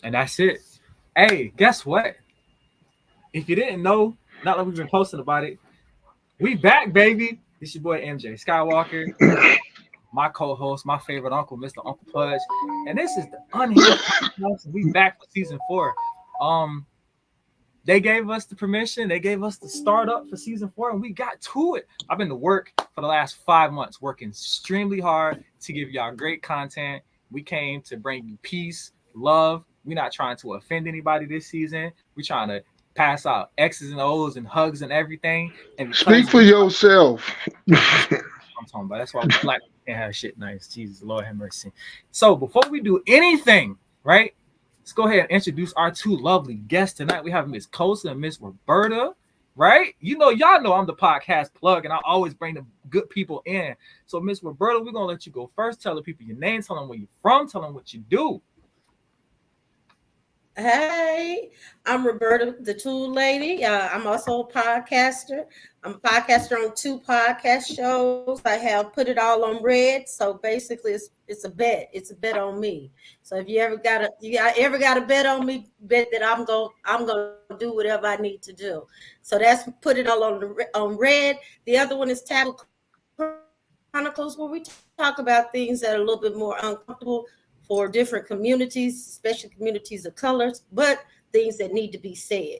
And that's it. Hey, guess what? If you didn't know, not like we've been posting about it, we back, baby. This your boy MJ Skywalker, my co-host, my favorite uncle, Mr. Uncle Pudge, and this is the Unhinged podcast. We back for season 4. Um, they gave us the permission, they gave us the start up for season 4, and we got to it. I've been to work for the last 5 months, working extremely hard to give y'all great content. We came to bring you peace, love. We're not trying to offend anybody this season. We're trying to pass out X's and O's and hugs and everything. And Speak because for yourself. I'm talking about, that's why black people can't have shit nice. Jesus, Lord have mercy. So before we do anything, right? Let's go ahead and introduce our two lovely guests tonight. We have Miss Kosa and Miss Roberta, right? Y'all know I'm the podcast plug, and I always bring the good people in. So, Miss Roberta, we're gonna let you go first. Tell the people your name, tell them where you're from, tell them what you do. Hey, I'm Roberta, the Tool Lady. I'm also a podcaster. I'm a podcaster on 2 podcast shows. I have Put It All on Red. So basically, it's a bet. It's a bet on me. So if you ever got a bet on me, bet that I'm gonna do whatever I need to do. So that's Put It All on Red. The other one is Taboo Chronicles, where we talk about things that are a little bit more uncomfortable for different communities, especially communities of colors, but things that need to be said.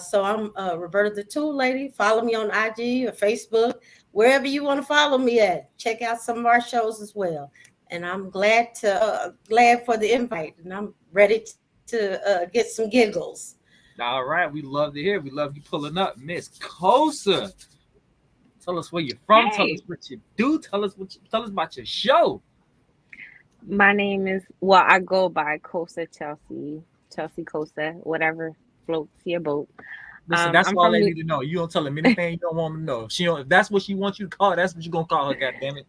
So I'm Roberta the Tool Lady. Follow me on IG or Facebook, wherever you want to follow me at. Check out some of our shows as well. And I'm glad for the invite, and I'm ready to get some giggles. All right, we love to hear. We love you pulling up, Miss Kosa. Tell us where you're from. Tell us Hey, what you do. Tell us about your show. my name is, well, I go by Kosa Chelsea, Chelsea Kosa, whatever floats your boat. Listen, that's I'm all from they New, need to know. You don't tell them anything you don't want them to know. If that's what she wants you to call her, that's what you're gonna call her. God damn it.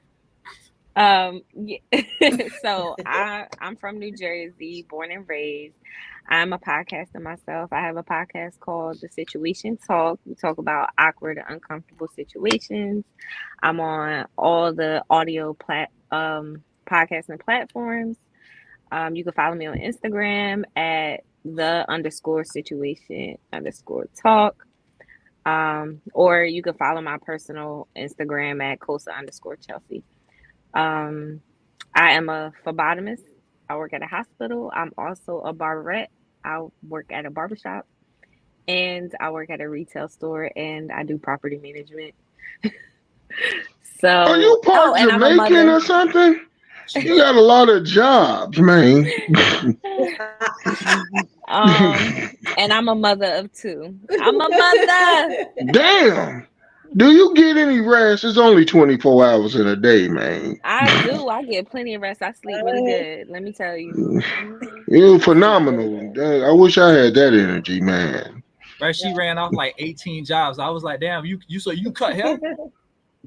yeah. So I'm from New Jersey, born and raised. I'm a podcaster myself. I have a podcast called The Situation Talk. We talk about awkward and uncomfortable situations. I'm on all the audio podcasting platforms. You can follow me on Instagram at the underscore situation underscore talk. Or you can follow my personal Instagram at Kosa underscore Chelsea. Um, I am a phlebotomist. I work at a hospital. I'm also a barberette. I work at a barbershop and I work at a retail store and I do property management. Are you So, part oh, and I'm a Jamaican mother. or something? You Jeez. got a lot of jobs, man. And I'm a mother of 2. I'm a mother. Damn. Do you get any rest? It's only 24 hours in a day, man. I do. I get plenty of rest. I sleep really good. Let me tell you. Hmm. You're I sleep really phenomenal. good. I wish I had that energy, man. Right? She ran off like 18 jobs. I was like, damn, you cut hair?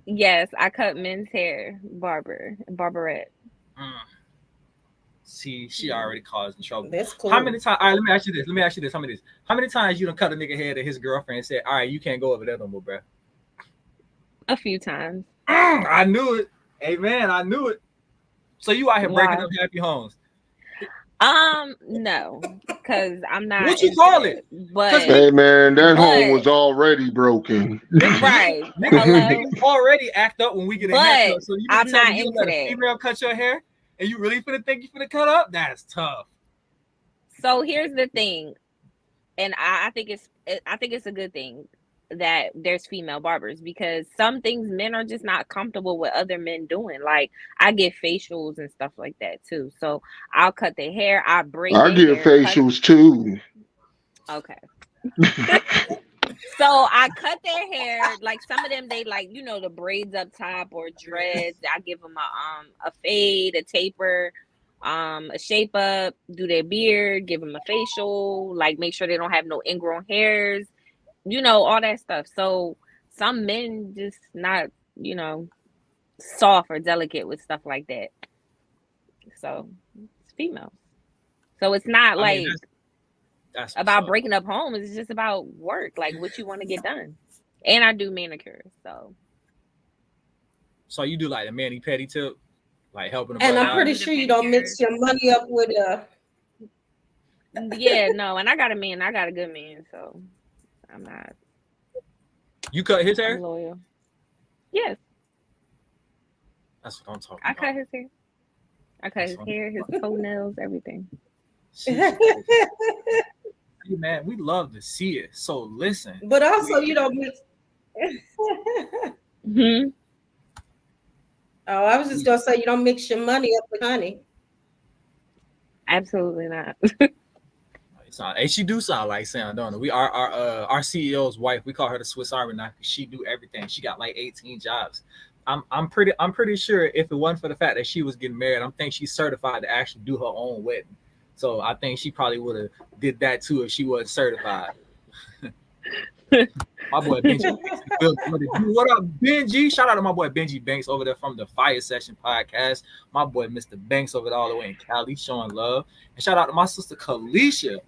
Yes, I cut men's hair, barberette. Mm. See, she Yeah, already causing trouble. That's How cool. many times? All right, let me ask you this. Let me ask you this. How many times you done cut a nigga head at his girlfriend and said, all right, you can't go over there no more, bro? a few times. I knew it. Hey man, I knew it. So you out here breaking Why? up happy homes. No, because I'm not What you into call it? that. Cause But, nigga, Hey, man, that home but, was already broken. right. niggas Hello. already act up when we get a haircut. But So you mean to I'm tell me not you into let a that. female cut your hair and you really finna think you finna cut up? That's tough. So here's the thing, and I think it's a good thing that there's female barbers because some things men are just not comfortable with other men doing. Like I get facials and stuff like that too. So I'll cut their hair, I braid I their give hair, cut. facials too. Okay. So I cut their hair. Like some of them, they like the braids up top or dreads. I give them a fade, a taper, a shape up. Do their beard, give them a facial. Like make sure they don't have no ingrown hairs. All that stuff. So some men just not you know soft or delicate with stuff like that. So it's females. So it's not I mean, like that's what's about up. breaking up homes. It's just about work, like what you want to get done. And I do manicures, so So you do like the mani petty tip, like helping a And brother I'm I'll out. pretty do the sure you don't pedicures. mix your money up with Yeah, no, and I got a man. I got a good man, so I'm not. You cut his I'm hair? loyal. Yes, That's what I'm talking I about. cut his hair. I cut That's his what hair, his toenails, everything. hey, man, we love to see it. So listen. But also, you don't mix. Hmm. Oh, I was just gonna say you don't mix your money up with honey. Absolutely not. Hey, she do sound like Sam, don't it? We our CEO's wife. We call her the Swiss Army knife. She do everything. She got like 18 jobs. I'm pretty sure if it wasn't for the fact that she was getting married, I think she's certified to actually do her own wedding. So I think she probably would have did that too if she wasn't certified. My boy Benji. What up, Benji? Shout out to my boy Benji Banks over there from the Fire Session podcast. My boy Mr. Banks over there all the way in Cali showing love. And shout out to my sister Kalisha.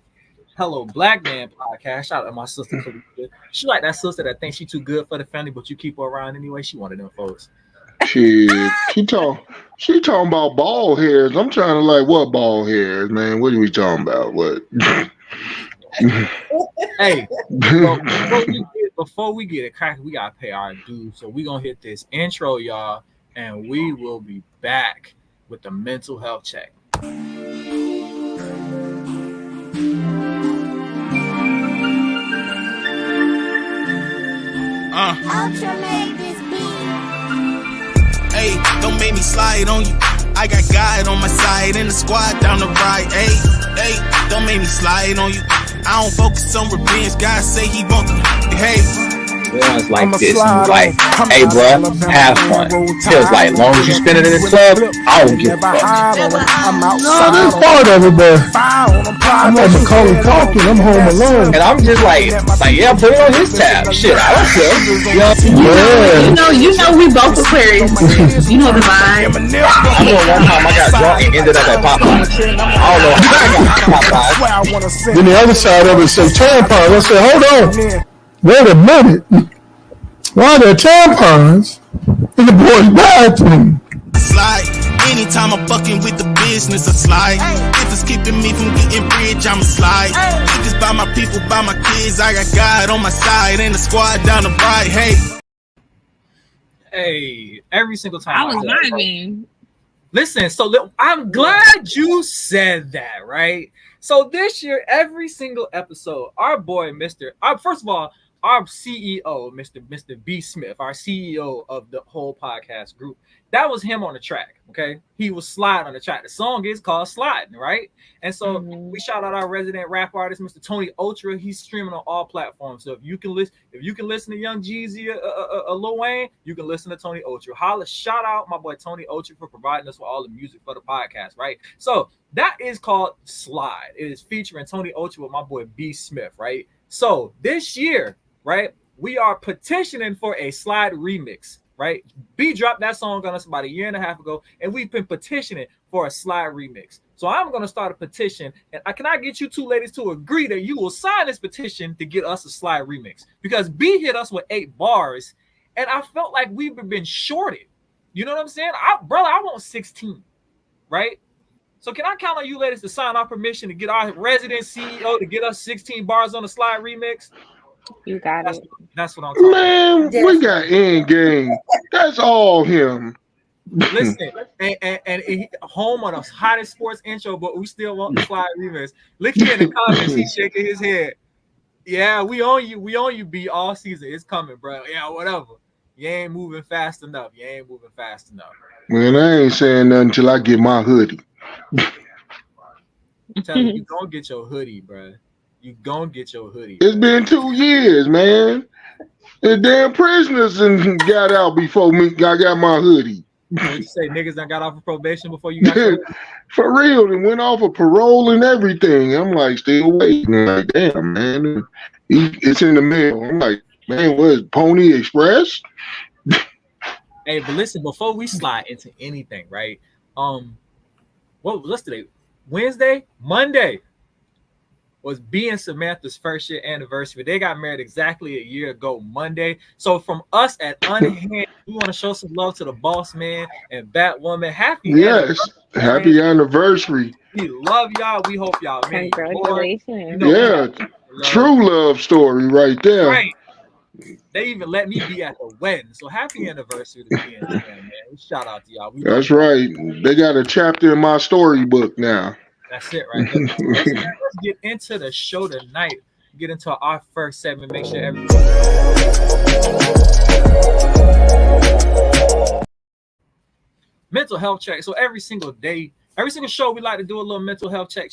Hello Black Man podcast. Shout out to my sister Kalisha. She like that sister that thinks she too good for the family, but you keep her around anyway. She one of them folks. Shit, she talking about bald hairs. I'm trying to like, what bald hairs, man? What are we talking about? What? Hey, before we get it cracking, we gotta pay our dues. So we gonna hit this intro, y'all, and we will be back with the mental health check. Ultra made this beat. Hey, don't make me slide on you. I got God on my side and the squad down the right. Hey, don't make me slide on you. I don't focus on revenge. God say he want the hey. Ones like this, and like, hey, bruh, have fun. Feels like, as long as you spend it in the club, I don't give a fuck. No, that's part of it, but I'm at Macaulay Culkin. I'm home alone. And I'm just like, yeah, put it on his tab. Shit, I don't care. You know, we both Aquarius. You know the vibe. I know one time I got drunk and ended up at Popeyes. I don't know how I got Popeyes. Then the other side of it say tampons. I said, hold on. Wait a minute. Why are there tampons in the boy's bathroom? Slide. Anytime I'm fucking with the business, I slide. If it's keeping me from getting rich, I'ma slide. If it's by my people, by my kids, I got God on my side and the squad down the right. Hey, every single time. I was vibing. Listen, so I'm glad you said that, right? So this year, every single episode, our boy, first of all, our CEO, Mr. B. Smith, our CEO of the whole podcast group, that was him on the track, okay? He was sliding on the track. The song is called Sliding, right? And so we shout out our resident rap artist, Mr. Tony Ultra. He's streaming on all platforms. So if you can listen to Young Jeezy, Lil Wayne, you can listen to Tony Ultra. Shout out my boy Tony Ultra for providing us with all the music for the podcast, right? So that is called Slide. It is featuring Tony Ultra with my boy B. Smith, right? So this year, right, we are petitioning for a Slide remix, right? B dropped that song on us about a year and a half ago, and we've been petitioning for a Slide remix. So I'm going to start a petition, and can I get you two ladies to agree that you will sign this petition to get us a Slide remix? Because B hit us with 8 bars, and I felt like we've been shorted. You know what I'm saying? I want 16, right? So can I count on you ladies to sign our permission to get our resident CEO to get us 16 bars on the Slide remix? You got it. That's what I'm talking Man, about. we got end game. That's all him. Listen, and he, home on the hottest sports intro, but we still want the Slide remix. Look here in the comments, he's shaking his head. Yeah, we on you, B, all season. It's coming, bro. Yeah, whatever. You ain't moving fast enough. Man, I ain't saying nothing until I get my hoodie. I'm telling you, gonna get your hoodie, bro. You gonna get your hoodie. It's been 2 years, man. The damn prisoners and got out before me. I got my hoodie. What you say, niggas done got off of probation before you got your For real, and went off of parole and everything. I'm like, still waiting. I'm like, damn, man. It's in the mail. I'm like, man, what is Pony Express? Hey, but listen, before we slide into anything, right? What's today? Wednesday? Monday. was B and Samantha's first year anniversary. They got married exactly a year ago Monday. So from us at Unhinged, we want to show some love to the boss man and Batwoman. Happy Yes. anniversary, man. Happy anniversary. We love y'all. We hope y'all many more. You Congratulations. know, we Yeah. got love. True love story right there. Right. They even let me be at the wedding. So happy anniversary to B and Sam, man. Shout out to y'all. We love That's y'all. right. They got a chapter in my storybook now. That's it right there. So let's get into the show tonight. Get into our first segment. Make sure everybody mental health check. So every single day, every single show, we like to do a little mental health check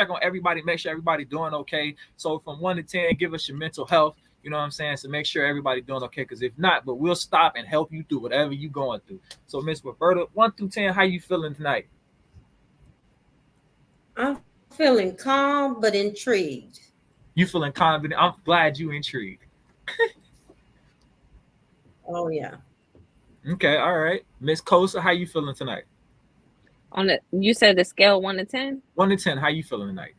on everybody, make sure everybody doing okay. So from 1 to 10, give us your mental health. You know what I'm saying? So make sure everybody doing okay. Because if not, but we'll stop and help you through whatever you going through. So Miss Roberta, 1 through 10, how you feeling tonight? I'm feeling calm but intrigued. You feeling confident? I'm glad you intrigued. Oh yeah. Okay, all right. Miss Kosa, how you feeling tonight? You said the scale 1 to 10? 1 to 10, how you feeling tonight?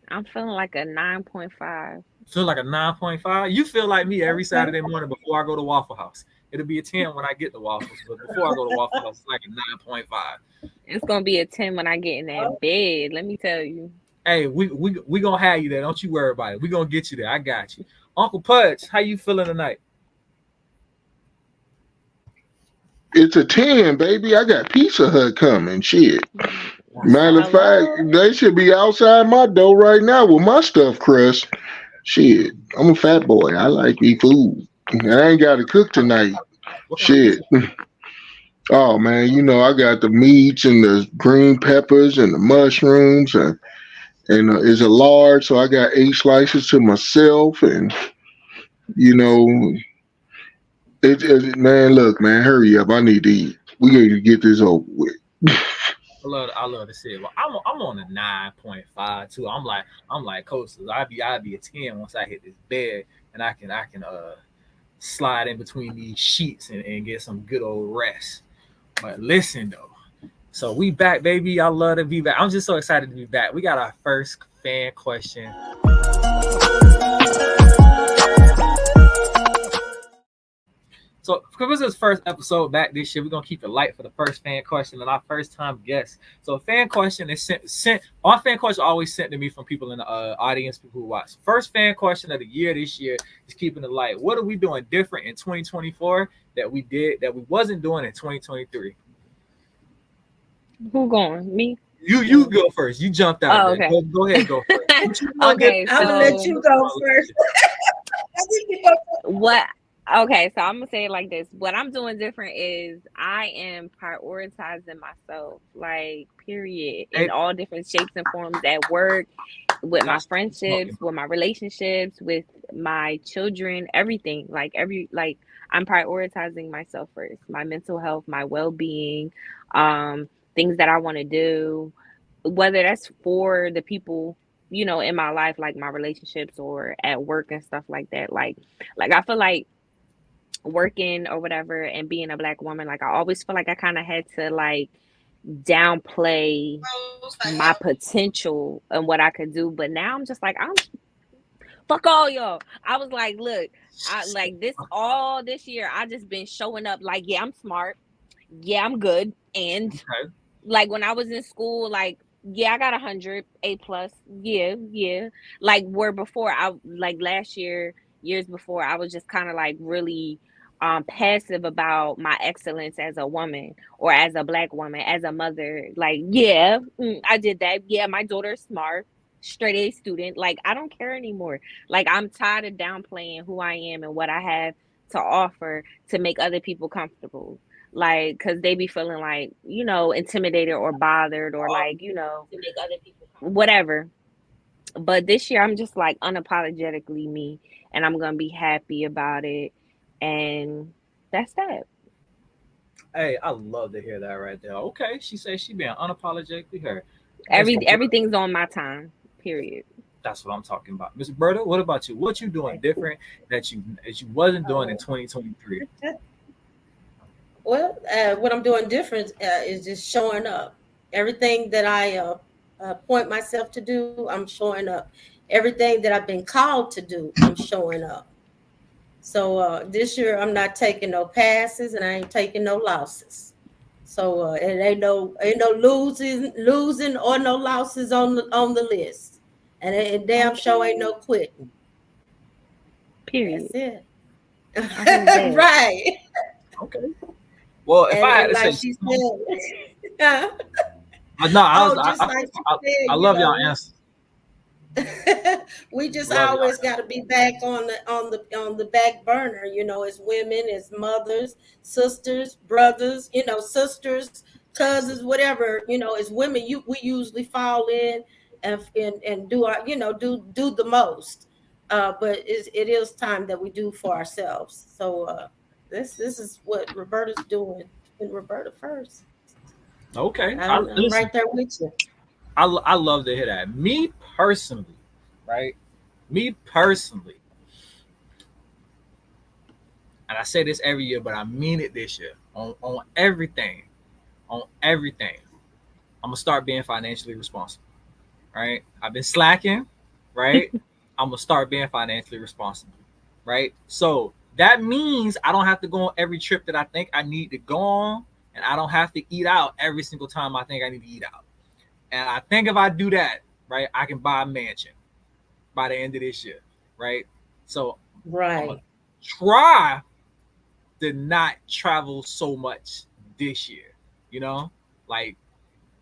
I'm feeling like a 9.5. Feel like a 9.5? You feel like me every Saturday morning before I go to Waffle House. It'll be a 10 when I get the waffles, but before I go to Waffle House, it's like a 9.5. It's gonna be a 10 when I get in that bed. Let me tell you. Hey, we gonna have you there. Don't you worry about it. We gonna get you there. I got you. Uncle Pudge, how you feeling tonight? It's a 10, baby. I got Pizza Hut coming. Shit. Matter of fact, they should be outside my door right now with my stuffed crust. Shit. I'm a fat boy. I like to eat food. I ain't got to cook tonight. Shit. Oh man, you know I got the meats and the green peppers and the mushrooms and it's a large, so I got 8 slices to myself, and you know, man, look, man, hurry up, I need to eat. We got to get this over with. I love to see it. Well, I'm on a 9.5 too. I'm like Coasters. I'd be a 10 once I hit this bed and I can slide in between these sheets and get some good old rest. But listen though, so we back, baby. I love to be back. I'm just so excited to be back. We got our first fan question. So because this is first episode back this year, we're gonna keep it light for the first fan question and our first time guest. So a fan question is sent. Our fan question always sent to me from people in the audience, people who watch. First fan question of the year this year is keeping it light. What are we doing different in 2024 that we wasn't doing in 2023? Who going? Me? You go first. You jumped out. Oh, okay. Go ahead, go first. Okay, I'm gonna let you go first. What? Okay, so I'm gonna say it like this. What I'm doing different is I am prioritizing myself, like period, in all different shapes and forms at work, with my friendships, with my relationships, with my children, everything. Like I'm prioritizing myself first, my mental health, my well-being, things that I want to do, whether that's for the people, you know, in my life, like my relationships or at work and stuff like that. Like I feel like working or whatever and being a Black woman, like I always feel like I kind of had to like downplay my potential and what I could do, but now I'm just like, I'm fuck all y'all. I was like, look, I like this year I just been showing up like, yeah, I'm smart, yeah, I'm good, and like when I was in school, like yeah, I got 100 A+, yeah, like where before I like last year, years before, I was just kind of like really passive about my excellence as a woman or as a Black woman, as a mother. Like, yeah, I did that. Yeah, my daughter's smart, straight A student. Like, I don't care anymore. Like, I'm tired of downplaying who I am and what I have to offer to make other people comfortable. Like, because they be feeling like, you know, intimidated or bothered or like, you know, to make other people whatever. But this year I'm just like unapologetically me, and I'm gonna be happy about it, and that's that. Hey, I love to hear that right there. Okay, she says she being unapologetically her. Everything's on my time. Period. That's what I'm talking about. Miss Berta, what about you? What you doing different that you wasn't doing in 2023? Well, what I'm doing different is just showing up. Everything that I point myself to do, I'm showing up. everything that I've been called to do, I'm showing up. So this year I'm not taking no passes and I ain't taking no losses. So it ain't no losing or no losses on the list. And it damn sure ain't no quitting. Period. That's it. I heard that. Right. Okay. Well, if I had And to like say, she said, no, just like she said, I love y'all answers. we just Love always got to be back on the back burner, as women, as mothers, sisters, brothers, sisters, cousins, whatever, as women, we usually fall in and do our, do the most. But it is time that we do for ourselves. So this is what Roberta's doing. And Roberta first. Okay, I'm listen. right there with you. I love to hear that. Me personally, right? Me personally, and I say this every year, but I mean it this year. On everything, I'm gonna start being financially responsible. Right? I've been slacking, right? I'm gonna start being financially responsible, right? So that means I don't have to go on every trip that I think I need to go on, and I don't have to eat out every single time I think I need to eat out. And I think if I do that, right, I can buy a mansion by the end of this year, right? So I'm Right. gonna try to not travel so much this year, like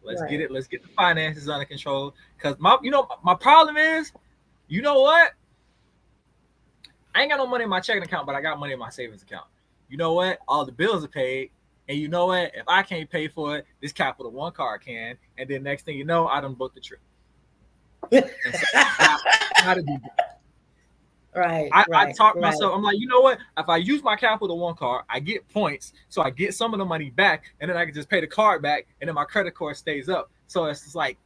let's Right. get it, let's get the finances under control. Cause my problem is, you know what? I ain't got no money in my checking account, but I got money in my savings account. You know what? All the bills are paid. And you know what? If I can't pay for it, this Capital One card can. And then next thing you know, I done booked the trip. And so I gotta do that. Right. I talk myself. I'm like, you know what? If I use my Capital One card, I get points, so I get some of the money back, and then I can just pay the card back, and then my credit card stays up. So it's just like,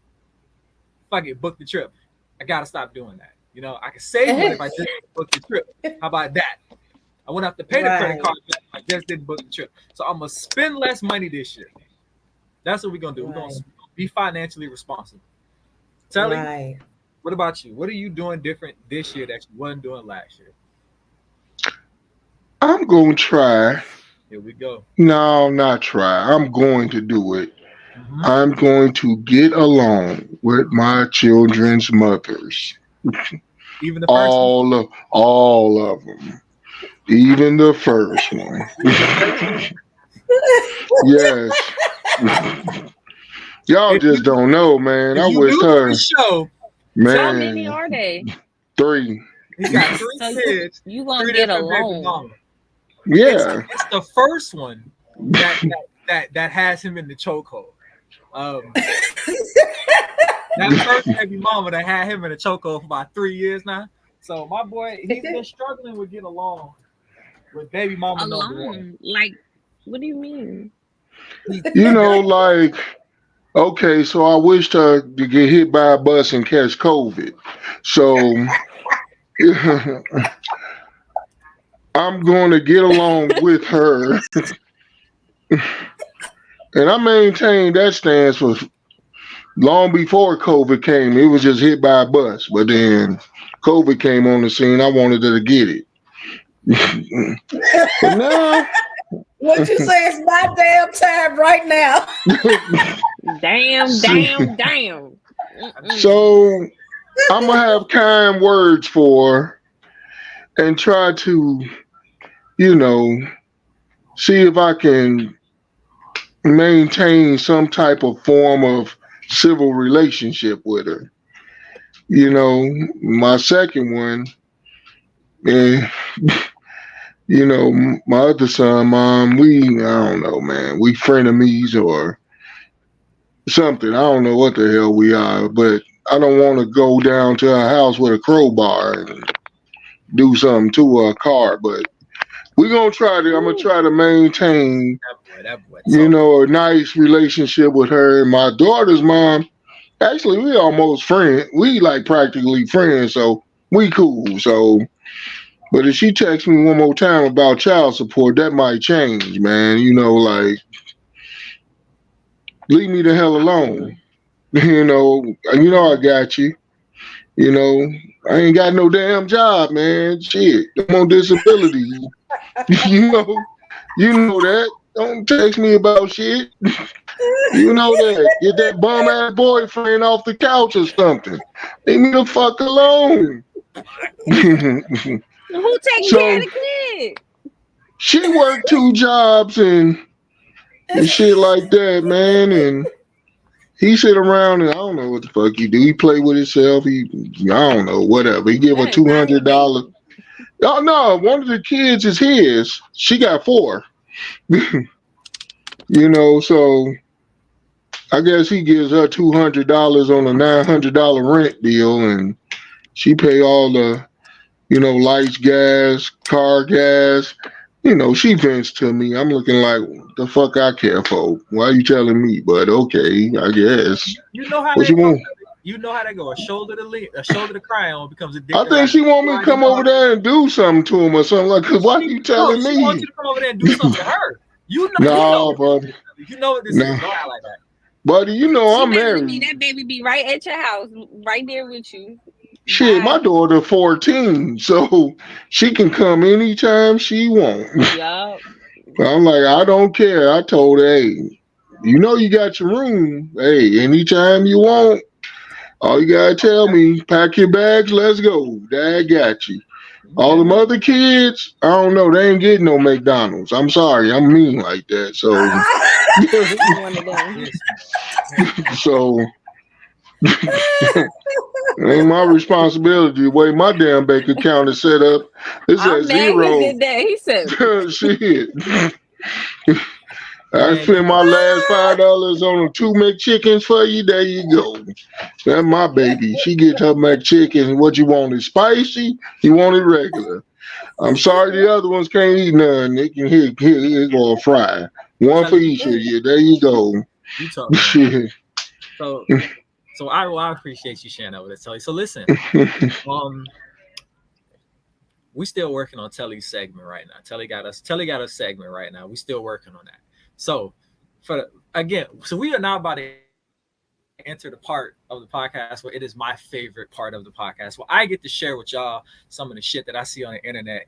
fuck it, book the trip. I gotta stop doing that. I can save money if I just book the trip. How about that? I wouldn't have to pay the credit card back if I just didn't book the trip. So I'm gonna spend less money this year. That's what we're gonna do. We're gonna be financially responsible. Telly, Right. what about you? What are you doing different this year that you wasn't doing last year? I'm gonna try. Here we go. No, not try. I'm going to do it. Mhm. I'm going to get along with my children's mothers. Even the first one? All of them. Even the first one. Yes. Y'all just don't know, man. If I you wish do her, the show, How many man, are they? 3. he got 3 So kids, you gonna 3 get different baby along? mamas. Yeah. It's the first one that has him in the chokehold. That first baby mama that had him in the chokehold for about 3 years now. So my boy, he's been struggling with getting along with baby mama number one. Alone? Like, what do you mean? Like, okay, so I wished her to get hit by a bus and catch COVID. So I'm going to get along with her. And I maintained that stance for long before COVID came. It was just hit by a bus. But then COVID came on the scene. I wanted her to get it. But now, What you say is my damn time right now. Damn. So I'm going to have kind words for her and try to, see if I can maintain some type of form of civil relationship with her. My second one, and my other son, mom, I don't know, man, we frenemies or something. I don't know what the hell we are, but I don't want to go down to her house with a crowbar and do something to her car, but I'm gonna try to maintain, That boy a nice relationship with her. And my daughter's mom, actually, we almost friends. We like practically friends, so we cool. So, but if she texts me one more time about child support, that might change, man. Like, leave me the hell alone. I got you. You know, I ain't got no damn job, man. Shit, I'm on disability. You know that. Don't text me about shit. You know that. Get that bum ass boyfriend off the couch or something. Leave me the fuck alone. Who taking care So of the kid? she worked 2 jobs and shit like that, man. And he sit around and I don't know what the fuck he do. He play with himself. I don't know, whatever. He give her That is not his $200. baby. Oh no, one of the kids is his. She got 4. So I guess he gives her $200 on a $900 rent deal, and she pay all the, lights, gas, car gas. She vents to me. I'm looking like, the fuck I care for? Why you telling me? But okay, I guess. You know how What that you goes. want? You know how that go. A shoulder to cry on becomes a dick I to think ride. she want me to come over there and do something to him or something like. Cause why you No, telling she wants me? you to come over there and do something to her. You know No, what this buddy. is. You know what this No, is. Don't act like that. buddy. She I'm basically be married. that baby be right at your house, right there with you. Shit, my Bye. daughter 14, so she can come anytime she want. Yup. I'm like, I don't care. I told her, hey, you got your room. Hey, anytime you want. All you gotta tell me, pack your bags, let's go. Dad got you. All them other kids, I don't know, they ain't getting no McDonald's. I'm sorry, I'm mean like that. So, You one of them. so it ain't my responsibility the way my damn bank account is set up. It's I'm at mad he 0. did that. He said, Shit. I Man, spent my last $5 on 2 McChickens for you. There you go. That's my baby. She gets her McChicken. What you want? It spicy? You want it regular? I'm sorry, the other ones can't eat none. They can here go fry. One for each of you. There you go. You talking Shit. So I appreciate you sharing that with us, Telly. So listen, we still working on Telly's segment right now. Telly got a segment right now. We still working on that. So so we are now about to enter the part of the podcast where it is my favorite part of the podcast, where I get to share with y'all some of the shit that I see on the internet.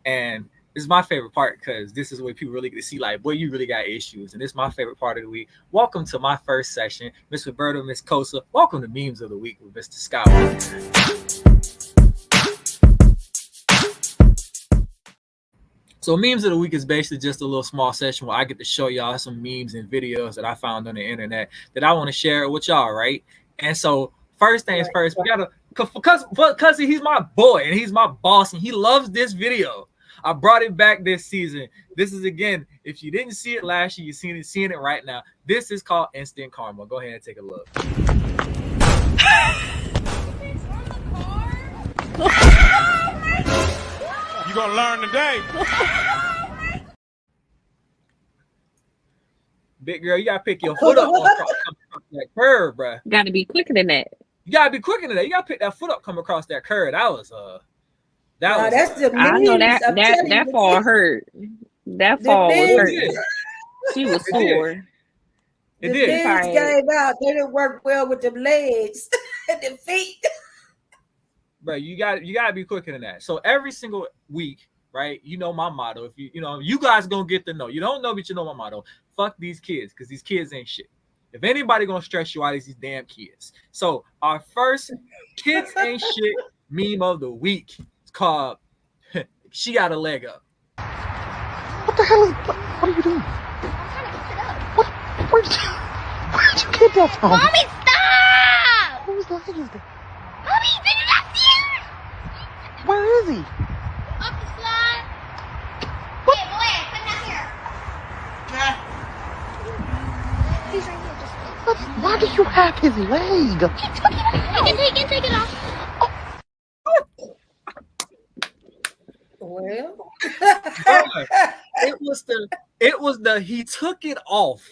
And this is my favorite part because this is where people really get to see, like, boy, you really got issues. And this is my favorite part of the week. Welcome to my first session. Miss Roberta, Miss Kosa. Welcome to Memes of the Week with Mr. Skywalker. So memes of the week is basically just a little small session where I get to show y'all some memes and videos that I found on the internet that I want to share with y'all, right? And so first things first, we gotta, because he's my boy and he's my boss and he loves this video. I brought it back this season. This is, again, if you didn't see it last year, you're seeing it right now. This is called Instant Karma. Go ahead and take a look. You gonna learn today. Big girl, you gotta pick your foot up on that curve, bro. gotta be quicker than that. You gotta be quicker than that. You gotta pick that foot up, come across that curve. That's the I know memes. that fall hurt. That fall was hurt. She was sore. It the did. legs gave out. They didn't work well with the legs and the feet. Bro, you gotta be quicker than that. So every single week, right? You know my motto. If you guys gonna get to know. You don't know, but you know my motto. Fuck these kids, because these kids ain't shit. If anybody gonna stress you out, it's these damn kids. So our first kids ain't shit meme of the week is called "She Got a Leg Up." What the hell what are you doing? Where'd you get that from? Mommy, stop! Whose leg is that? Mommy, did you not see him? Where is he? Up the slide. Hey, boy, come down here. He's right here. Just Why do you have his leg? He took it off. You can take it off. Well, it was the he took it off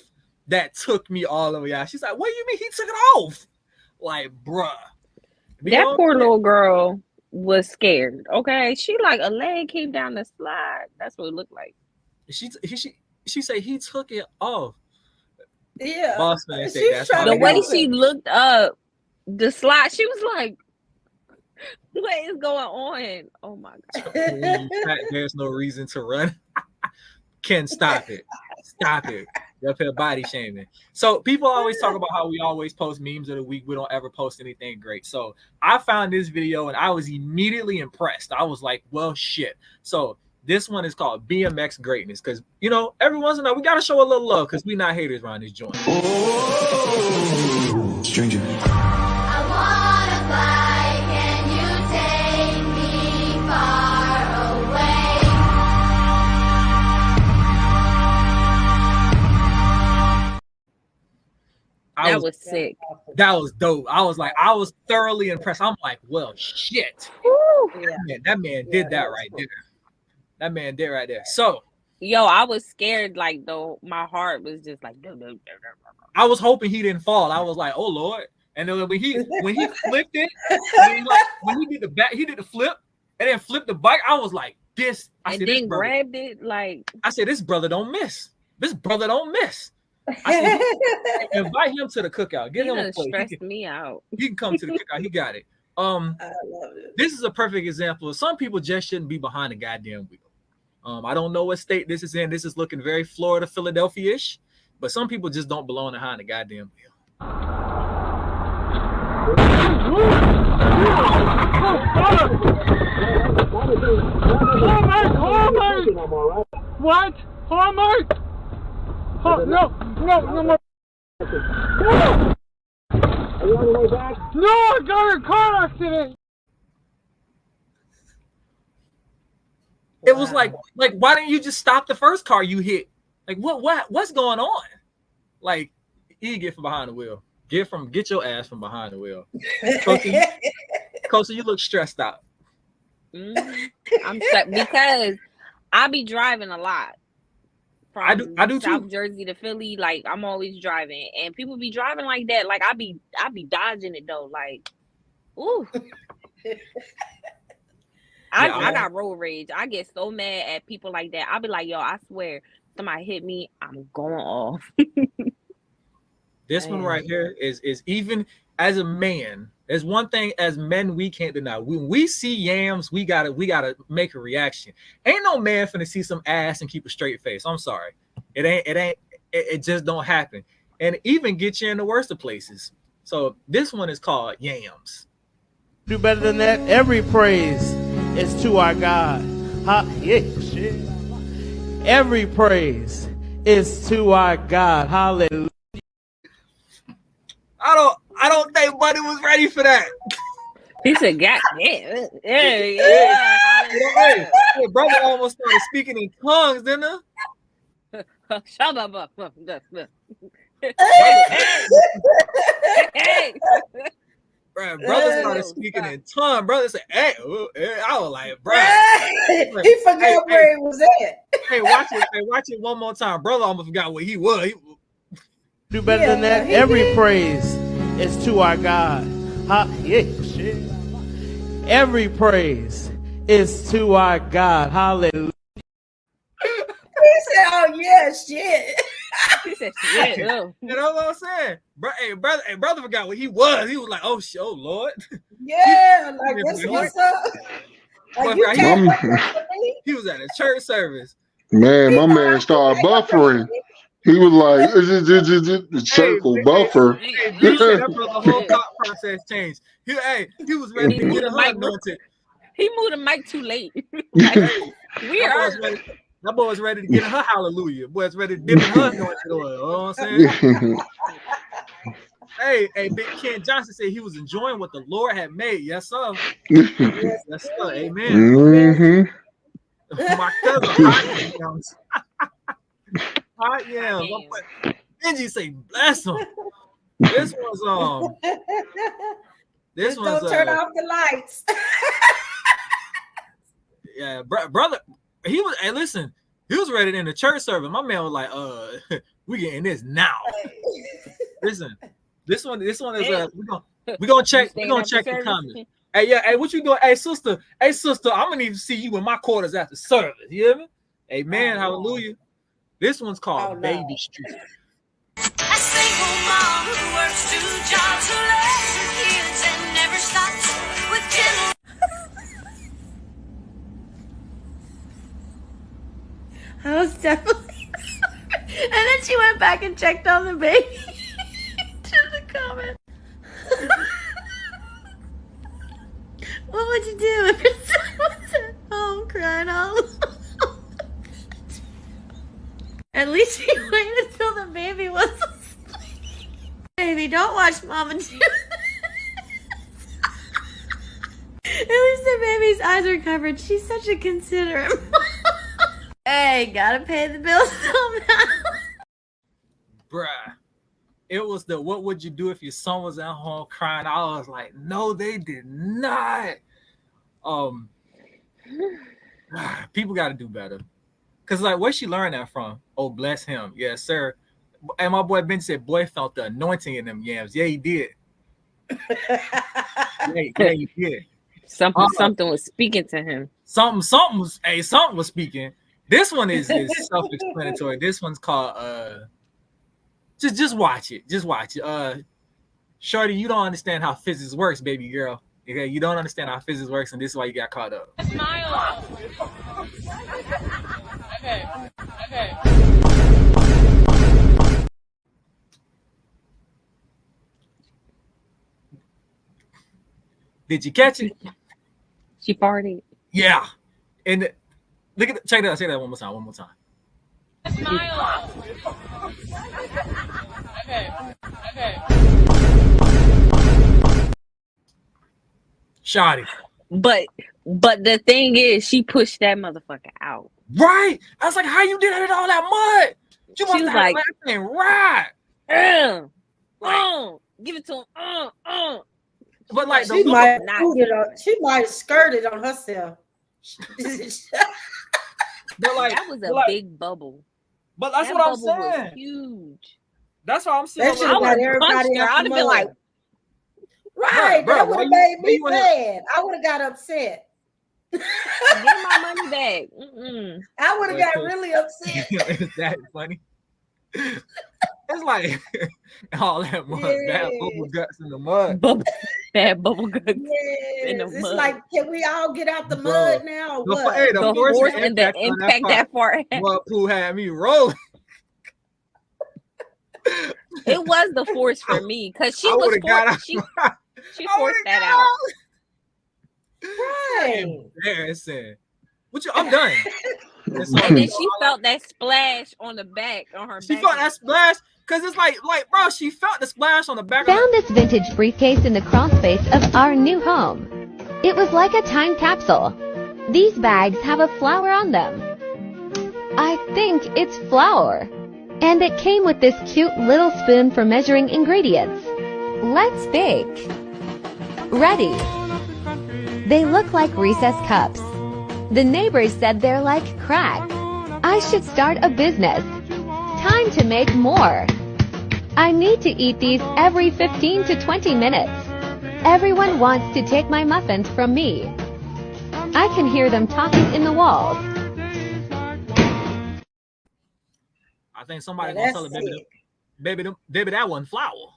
that took me all the way out. She's like, "What do you mean he took it off?" Like, bruh. That poor little girl was scared. Okay, she like a leg came down the slide. That's what it looked like. She said he took it off. Yeah. Boss man said that's the way she looked up the slide. She was like, What is going on? Oh my god. When you fat, there's no reason to run. Ken, stop it. Stop it. You're up here body shaming. So people always talk about how we always post memes of the week. We don't ever post anything great. So I found this video and I was immediately impressed. I was like, well, shit. So this one is called BMX Greatness because, you know, every once in a while we got to show a little love because we not haters around this joint. Oh, stranger. I wanna fly, can you take me far away? That was sick. That was dope. I was thoroughly impressed. I'm like, well, shit. That man did that right there. That man did right there. So, yo, I was scared. Like, though, my heart was just like, I was hoping he didn't fall. I was like, oh Lord. And then when he flipped it, when he did the back, he did the flip and then flipped the bike. I was like, this. And then grabbed it like. I said, this brother don't miss. This brother don't miss. I said, invite him to the cookout. Get him a plate. Stressed me out. He can come to the cookout. He got it. I love it. This is a perfect example. Some people just shouldn't be behind the goddamn wheel. I don't know what state this is in. This is looking very Florida, Philadelphia-ish, but some people just don't belong behind the goddamn wheel. What? Hallmark? No. Are you on the way back? No, I got in a car accident. It was like, why didn't you just stop the first car you hit? Like, what's going on? Like, you get from behind the wheel. Get your ass from behind the wheel. Coach, you look stressed out. I'm stressed because I be driving a lot. I do South too. Jersey to Philly, like I'm always driving, and people be driving like that. Like I be dodging it though. Like, ooh. I got road rage. I get so mad at people like that. I'll be like, yo, I swear, somebody hit me, I'm going off. This one right here is even as a man. There's one thing as men we can't deny. When we see yams, we gotta make a reaction. Ain't no man finna see some ass and keep a straight face. I'm sorry, it just don't happen. And even get you in the worst of places. So this one is called yams. Do better than that. Every praise is to our God. Every praise is to our God. Hallelujah. I don't think Buddy was ready for that. He said, "God damn, yeah." Hey, brother almost started speaking in tongues, didn't he? Shut up. Hey. Brother started speaking in tongues. Brother said, "Hey," I was like, "Bro." He forgot where he was at. Hey, watch it one more time. Brother almost forgot where he was. Do better than that. Every praise is to our God. Every praise is to our God. Hallelujah. He said, "Oh yeah, shit." He said, "Shit." You know what I'm saying? Brother forgot what he was. He was like, "Oh, Lord." Yeah, like what's up? Like, he was at a church service. Man, my man started buffering. He was like, circle buffer. The whole thought process changed. He was ready to get a hug anointed. He moved the mic too late. That boy was ready to get her hallelujah. Boy was ready to dip in her anointed oil. You know what I'm saying? Hey, Big Ken Johnson said he was enjoying what the Lord had made. Yes, sir. Yes, sir. Amen. Mm-hmm. My cousin, hot yams. Benji say, bless him. This was don't turn off the lights. Yeah, brother. He was. Hey, listen. He was ready in the church service. My man was like, we getting this now." Listen, this one is we gonna check the comments. Hey, what you doing? Hey, sister, I'm gonna need to see you in my quarters after service. You hear me? Amen. Hallelujah. This one's called Baby Street. A single mom who works 2 jobs, who loves her kids and never stops with gentle definitely. And then she went back and checked on the baby. To the comment. What would you do if your son was at home crying all alone? At least she waited until the baby was asleep. Baby, don't watch Mama do this. At least the baby's eyes are covered. She's such a considerate mom. Hey, gotta pay the bills somehow. Bruh. It was the what would you do if your son was at home crying? I was like, no, they did not. People got to do better. Cause like, where she learned that from? Oh, bless him. Yes, sir. And my boy Ben said, boy felt the anointing in them yams. Yeah, he did. yeah, he did. Something was speaking to him. Something was speaking. This one is self-explanatory. This one's called just watch it. Just watch it. Shorty, you don't understand how physics works, baby girl. Okay, you don't understand how physics works, and this is why you got caught up. Smile. Okay. Did you catch it? She farted. Yeah. And look at check that out. Say that one more time. Smile. Okay. Shotty. But the thing is, she pushed that motherfucker out. Right. I was like, how you did it in all that mud? She was like, right. Give it to him. But like she might have skirted on herself. But like that was a big bubble. But that's what I'm saying. Huge. That's what I'm saying. I would have punched her. I'd have been like, right, that would have made me mad. I would have got upset. Get my money back. I would have got really upset. Is that funny? It's like all that mud, bad bubble guts in the mud. Bad bubble guts in the mud. It's like, can we all get out the mud now? The force and the impact that far. Mud pool had me rolling. It was the force for me because she was she forced that out. Right. Embarrassing. I'm done. And then she felt that splash on the back on her. She felt that splash because it's like, bro, she felt the splash on the back. Found this vintage briefcase in the crawl space of our new home. It was like a time capsule. These bags have a flower on them. I think it's flour. And it came with this cute little spoon for measuring ingredients. Let's bake. Ready. They look like recessed cups. The neighbors said they're like crack. I should start a business. Time to make more. I need to eat these every 15 to 20 minutes. Everyone wants to take my muffins from me. I can hear them talking in the walls. I think somebody gonna tell her, baby, that wasn't flour.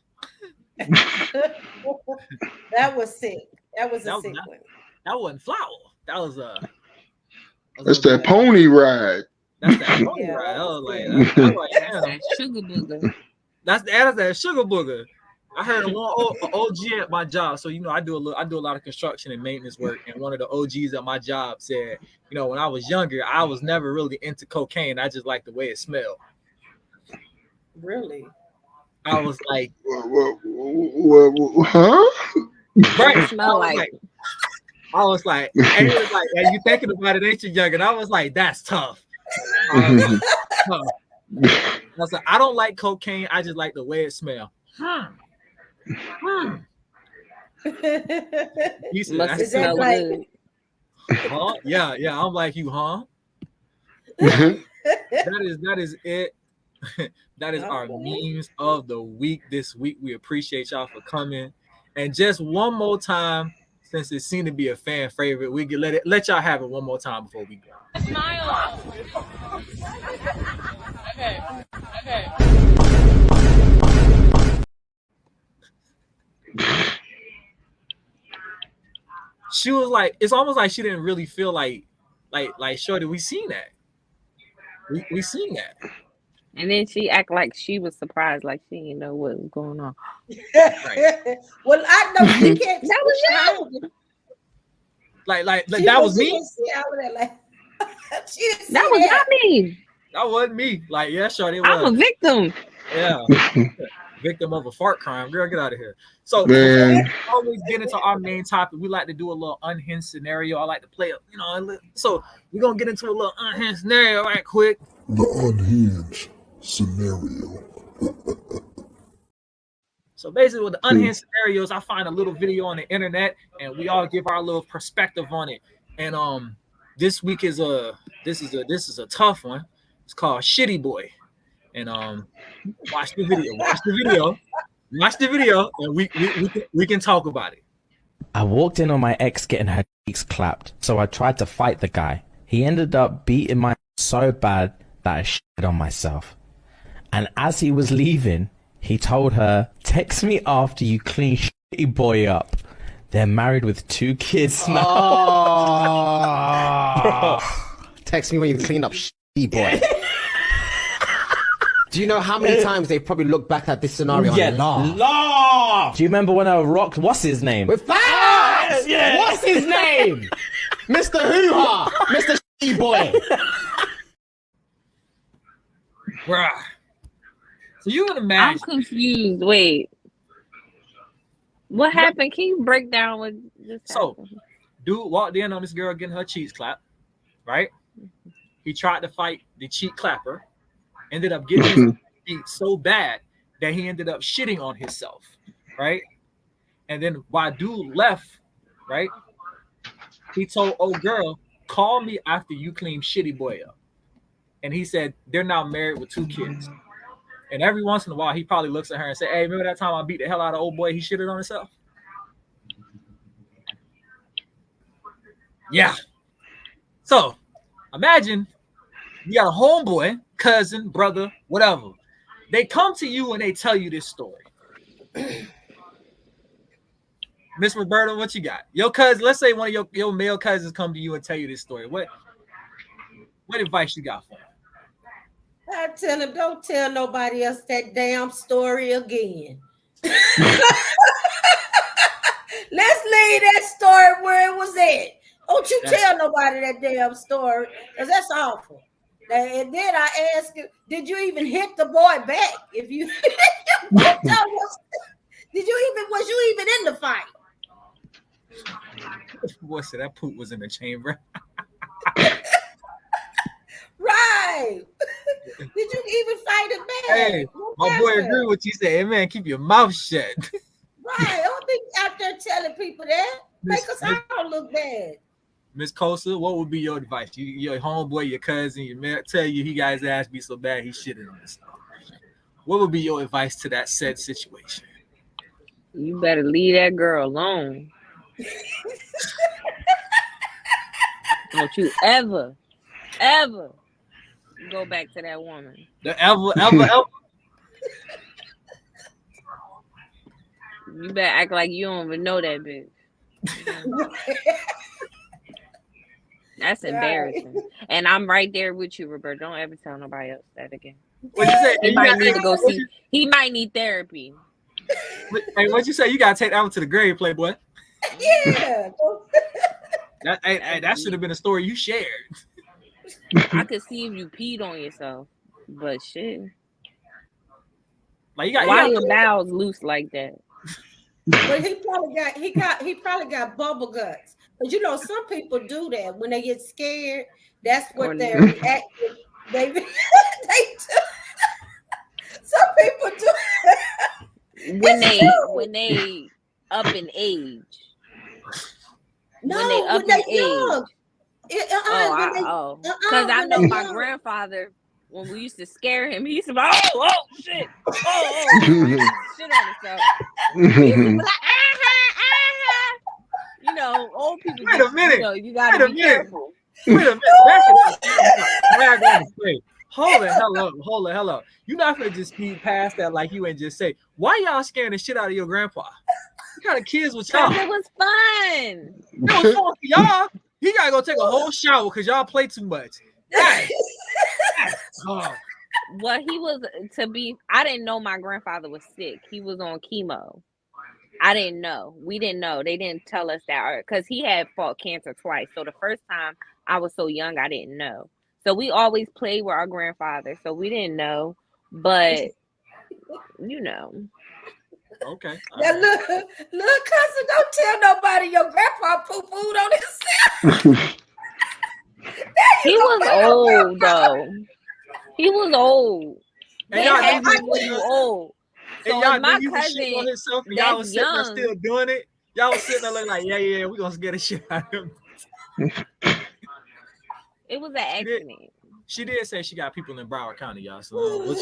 That was sick. That was a sick one. That wasn't flour. That was That's that pony ride. That's that pony ride. I was like, that's that sugar booger. That's that sugar booger. I heard one OG at my job. So I do a lot of construction and maintenance work. And one of the OGs at my job said, when I was younger, I was never really into cocaine. I just liked the way it smelled. Really? I was like, huh? Right. Smell like. I was like, and he was like, and you thinking about it, ain't you, young? And I was like, that's tough. I was like, I don't like cocaine. I just like the way it smells. You said, must smell good. Huh? Yeah. I'm like you, huh? That is it. That is our memes of the week this week. We appreciate y'all for coming. And just one more time, since it seemed to be a fan favorite, we can let y'all have it one more time before we go. Smile. Okay. She was like, it's almost like she didn't really feel like, Shorty, we seen that. we seen that. And then she act like she was surprised, like she didn't know what was going on. Right. Well, I know she can't. That was you. Like that was me. That was not me. That wasn't me. Like, yeah, sure, it was. I'm a victim. Yeah. Victim of a fart crime. Girl, get out of here. So Man. before we always get into our main topic, we like to do a little unhinged scenario. I like to play it, so we're gonna get into a little unhinged scenario right quick. The unhinged scenario. So basically with the unhinged scenarios, I find a little video on the internet and we all give our little perspective on it. And this week is a tough one. It's called Shitty Boy. And watch the video, and we can talk about it. I walked in on my ex getting her cheeks clapped, so I tried to fight the guy. He ended up beating my so bad that I shit on myself. And as he was leaving, he told her, "Text me after you clean Shitty Boy up." They're married with 2 kids now. Oh. Text me when you clean up Shitty Boy. Do you know how many times they probably look back at this scenario and laugh? Do you remember when I rocked, what's his name? With facts! Yeah. What's his name? Mr. Hoo-Ha! Mr. Shitty Boy! Bruh. So you would imagine. I'm confused. Wait. What happened? Can you break down what just happened? So, dude walked in on this girl getting her cheeks clapped, right? He tried to fight the cheek clapper. Ended up getting his beat so bad that he ended up shitting on himself, right? And then while dude left, right, he told old girl, "Call me after you clean Shitty Boy up." And he said they're now married with 2 kids. And every once in a while, he probably looks at her and say, "Hey, remember that time I beat the hell out of old boy? He shitted on himself." Yeah. So imagine you got a homeboy, cousin, brother, whatever. They come to you and they tell you this story. Miss Roberta, what you got? Your cousin, let's say one of your male cousins come to you and tell you this story. What advice you got for him? I tell him, don't tell nobody else that damn story again. Let's leave that story where it was at. Don't you tell nobody that damn story, because that's awful. And then I asked him, did you even hit the boy back? If you was you even in the fight? Boy said that poop was in the chamber. Right. Did you even fight it back? Hey, my boy agree with you. Say, hey, man, keep your mouth shut. Right. I don't be out there telling people that. Make us all look bad. Miss Kosa, what would be your advice? Your homeboy, your cousin, your man tell you he got his ass beat so bad he shitted on himself. What would be your advice to that said situation? You better leave that girl alone. Don't you ever go back to that woman. The ever. You better act like you don't even know that bitch. That's embarrassing. Right. And I'm right there with you, Roberta. Don't ever tell nobody else that again. What you say? He might need to go see. He might need therapy. Hey, what'd you say? You gotta take that one to the grave, Playboy. Yeah. That should have been a story you shared. I could see if you peed on yourself, but shit. Like you got why your bowels loose like that? But he probably got bubble guts. But you know, some people do that when they get scared. That's what they're reacting. They do. Some people do. When they up in age. No, when they up in age. Because I know my grandfather, when we used to scare him, he used to be like, oh shit, shit on himself. He used to be like, You know, old people. Wait a minute. You gotta be careful. Wait a minute. Hold the hell up. You're not gonna just speed past that like you ain't just say, why y'all scaring the shit out of your grandpa? What kind of kids with y'all? It was fun. It was fun for y'all. He gotta go take a whole shower because y'all play too much. Oh, Well, he was I didn't know my grandfather was sick. He was on chemo. I didn't know. We didn't know. They didn't tell us that because he had fought cancer twice. So the first time I was so young, I didn't know. So we always played with our grandfather. So we didn't know. But, you know. Okay. Now look, cousin, don't tell nobody your grandpa poo-pooed on himself. He was old, though. He was old. And That y'all knew happens he when you old. and So y'all if my knew he was shitting on cousin himself, and y'all that's was sitting there still young, doing it. Y'all was sitting there looking like, yeah, we're gonna scare the shit out of him. it was an accident. She did say she got people in Broward County, y'all. So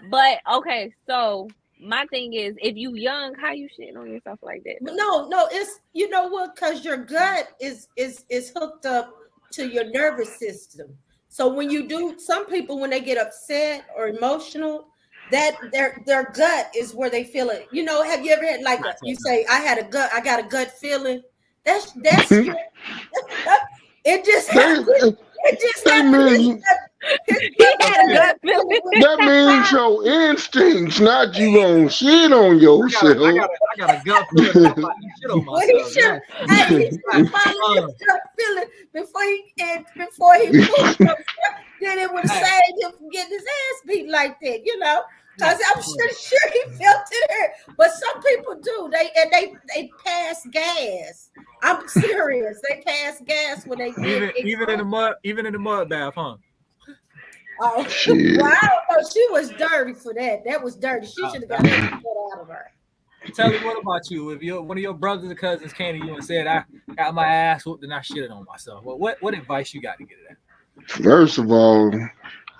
But okay, so my thing is, if you young, how you shitting on yourself like that? No, it's you know what? Because your gut is hooked up to your nervous system. So when you do, some people when they get upset or emotional, that their gut is where they feel it. You know, have you ever had like you say, I got a gut feeling. That's your, it just happened. It just happened. That means your instincts, not you gonna shit on yourself. I got a gut feeling that I'm about to shit on myself. He should follow his gut feeling before he poops himself. Then it would save him from getting his ass beat like that, you know. Because I'm sure he felt it here. But some people do. They pass gas. I'm serious. They pass gas when they get even in the mud bath, huh? Oh, wow. Oh, she was dirty for that. That was dirty. She should have got that out of her. Tell me, what about you? If one of your brothers or cousins came to you and said, I got my ass whooped and I shitted on myself, well, what advice you got to get it at? First of all,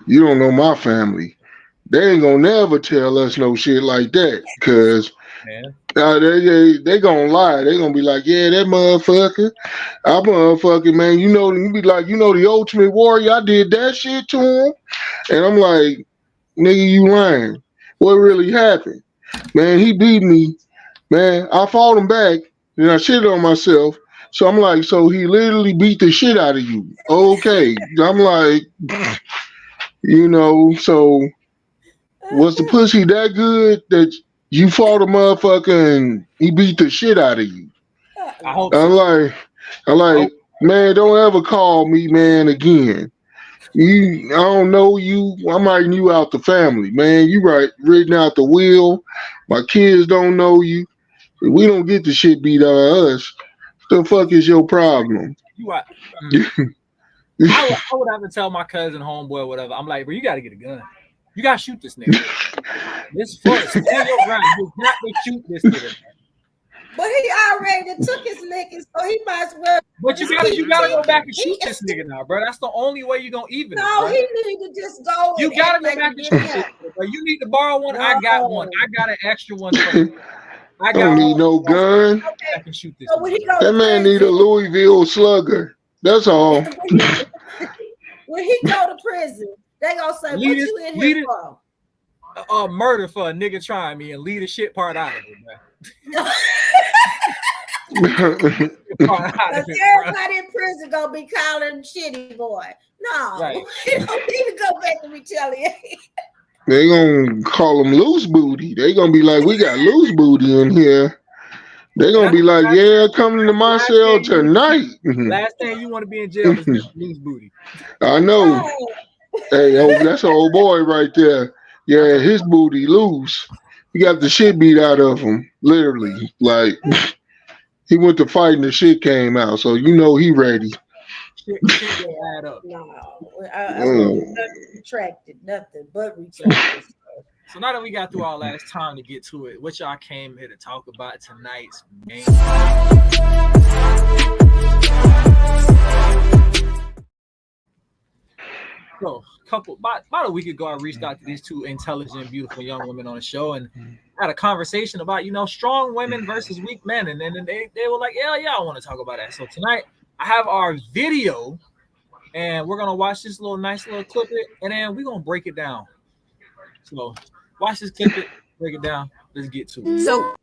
you don't know my family. They ain't gonna never tell us no shit like that, cause they gonna lie. They gonna be like, yeah, that motherfucker. I motherfucking man, you be like, the Ultimate Warrior. I did that shit to him, and I'm like, nigga, you lying. What really happened? Man, he beat me. Man, I fought him back, and I shitted on myself. So I'm like, so he literally beat the shit out of you. Okay. I'm like, so was the pussy that good that you fought a motherfucker and he beat the shit out of you? I hope I'm like, man, don't ever call me, man, again. I don't know you. I'm writing you out the family, man. You written out the will. My kids don't know you. We don't get the shit beat out of us. The fuck is your problem? I would have to tell my cousin, homeboy, or whatever. I'm like, bro, you got to get a gun. You got to shoot this nigga. This foot, stand your ground. You got to shoot this nigga. But he already took his licking, so he might as well. But you gotta go back and shoot this nigga now, bro. That's the only way you're gonna even. No, he need to just go. You gotta go back and shoot this nigga, bro. You need to borrow one. No. I got one. I got an extra one for you. I don't need no gun. Okay. I can shoot this. So that man need a Louisville Slugger. That's all. When he go to prison, they gonna say, "What you in here for?" Murder for a nigga trying me and leave the shit part out of it, man. Everybody in prison gonna be calling shitty boy. No, right. He don't need to go back to retaliate. They gonna call him loose booty. They gonna be like, we got loose booty in here. They gonna be like, yeah, come to my cell tonight. Last thing you want to be in jail is loose booty. I know. Hey, that's an old boy right there. Yeah, his booty loose. He got the shit beat out of him, literally. Like he went to fight and the shit came out, so he ready. Shit add up. No, I retracted nothing but retracted. So now that we got through all that, it's time to get to it. What y'all came here to talk about tonight's main. So, about a week ago, I reached out to these two intelligent, beautiful young women on the show and had a conversation about, strong women versus weak men. And then they were like, yeah, I want to talk about that. So tonight, I have our video, and we're going to watch this nice little clip it, and then we're going to break it down. So watch this clip it, break it down. Let's get to it. So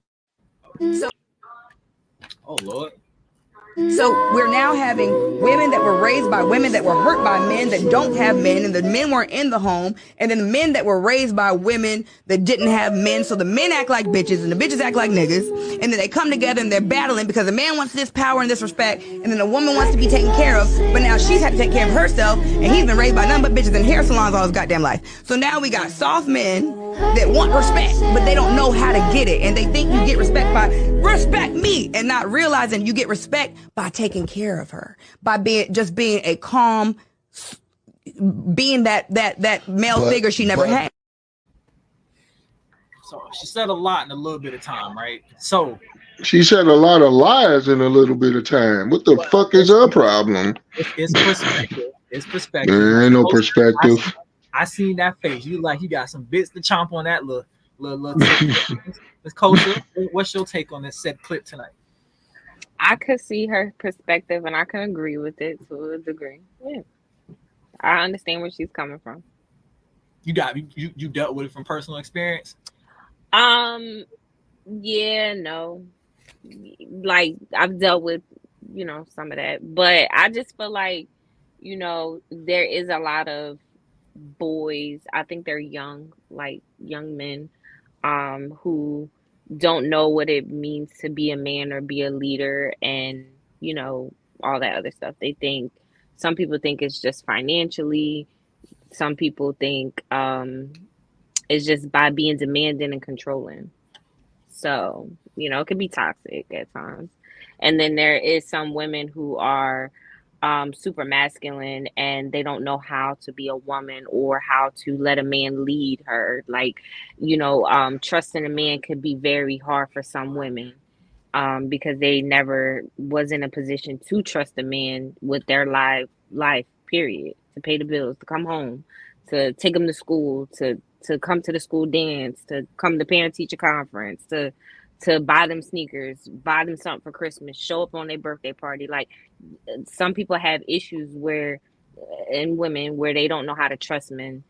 oh, Lord. So we're now having women that were raised by women that were hurt by men that don't have men, and the men weren't in the home, and then the men that were raised by women that didn't have men, so the men act like bitches and the bitches act like niggas, and then they come together and they're battling because the man wants this power and this respect, and then the woman wants to be taken care of, but now she's had to take care of herself, and he's been raised by nothing but bitches and hair salons all his goddamn life. So now we got soft men that want respect, but they don't know how to get it, and they think you get respect by respect me, and not realizing you get respect by taking care of her, by being a calm, being that male figure she never had. So she said a lot in a little bit of time, right? So she said a lot of lies in a little bit of time. What the fuck is her problem? It's perspective. It's perspective. There ain't no perspective. I seen that face. You got some bits to chomp on that little. Miss Kosha, what's your take on this said clip tonight? I could see her perspective, and I can agree with it to a degree. Yeah, I understand where she's coming from. You dealt with it from personal experience? Yeah, no. Like I've dealt with, some of that, but I just feel like, there is a lot of boys. I think they're young, like young men, who don't know what it means to be a man or be a leader, and all that other stuff. Some people think it's just financially. Some people think it's just by being demanding and controlling. So, it can be toxic at times. And then there is some women who are super masculine, and they don't know how to be a woman or how to let a man lead her. Like, trusting a man could be very hard for some women, because they never was in a position to trust a man with their life period, to pay the bills, to come home, to take them to school, to come to the school dance, to come to parent teacher conference, to buy them sneakers, buy them something for Christmas, show up on their birthday party. Like, some people have issues in women where they don't know how to trust men.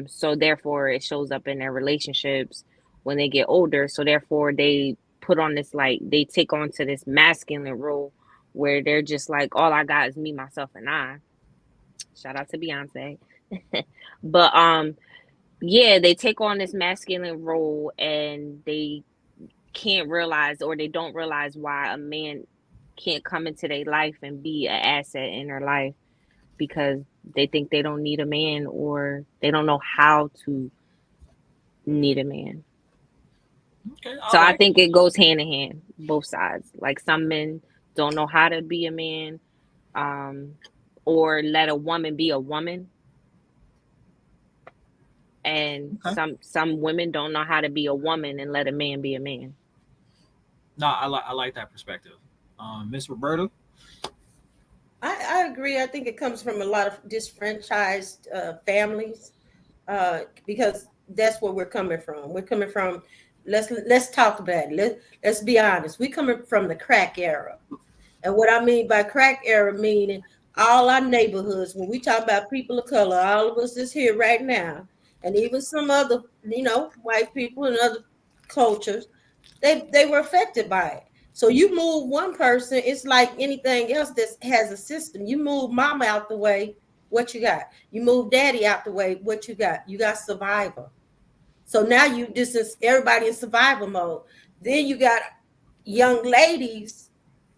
So therefore it shows up in their relationships when they get older. So therefore they put on this, like, they take on to this masculine role where they're just like, all I got is me, myself, and I. Shout out to Beyonce. But yeah, they take on this masculine role, and they can't realize, or they don't realize, why a man can't come into their life and be an asset in their life, because they think they don't need a man, or they don't know how to need a man. Okay, so I think it goes hand in hand, both sides. Like, some men don't know how to be a man, or let a woman be a woman. And some women don't know how to be a woman and let a man be a man. No, I like that perspective. Miss Roberta? I agree. I think it comes from a lot of disfranchised families, because that's where we're coming from. We're coming from. Let's talk about it. Let's be honest. We're coming from the crack era, and what I mean by crack era, meaning all our neighborhoods. When we talk about people of color, all of us is here right now, and even some other, white people and other cultures, they were affected by it. So you move one person, it's like anything else that has a system. You move mama out the way, what you got? You move daddy out the way, what you got? You got survivor. So now you distance everybody in survival mode. Then you got young ladies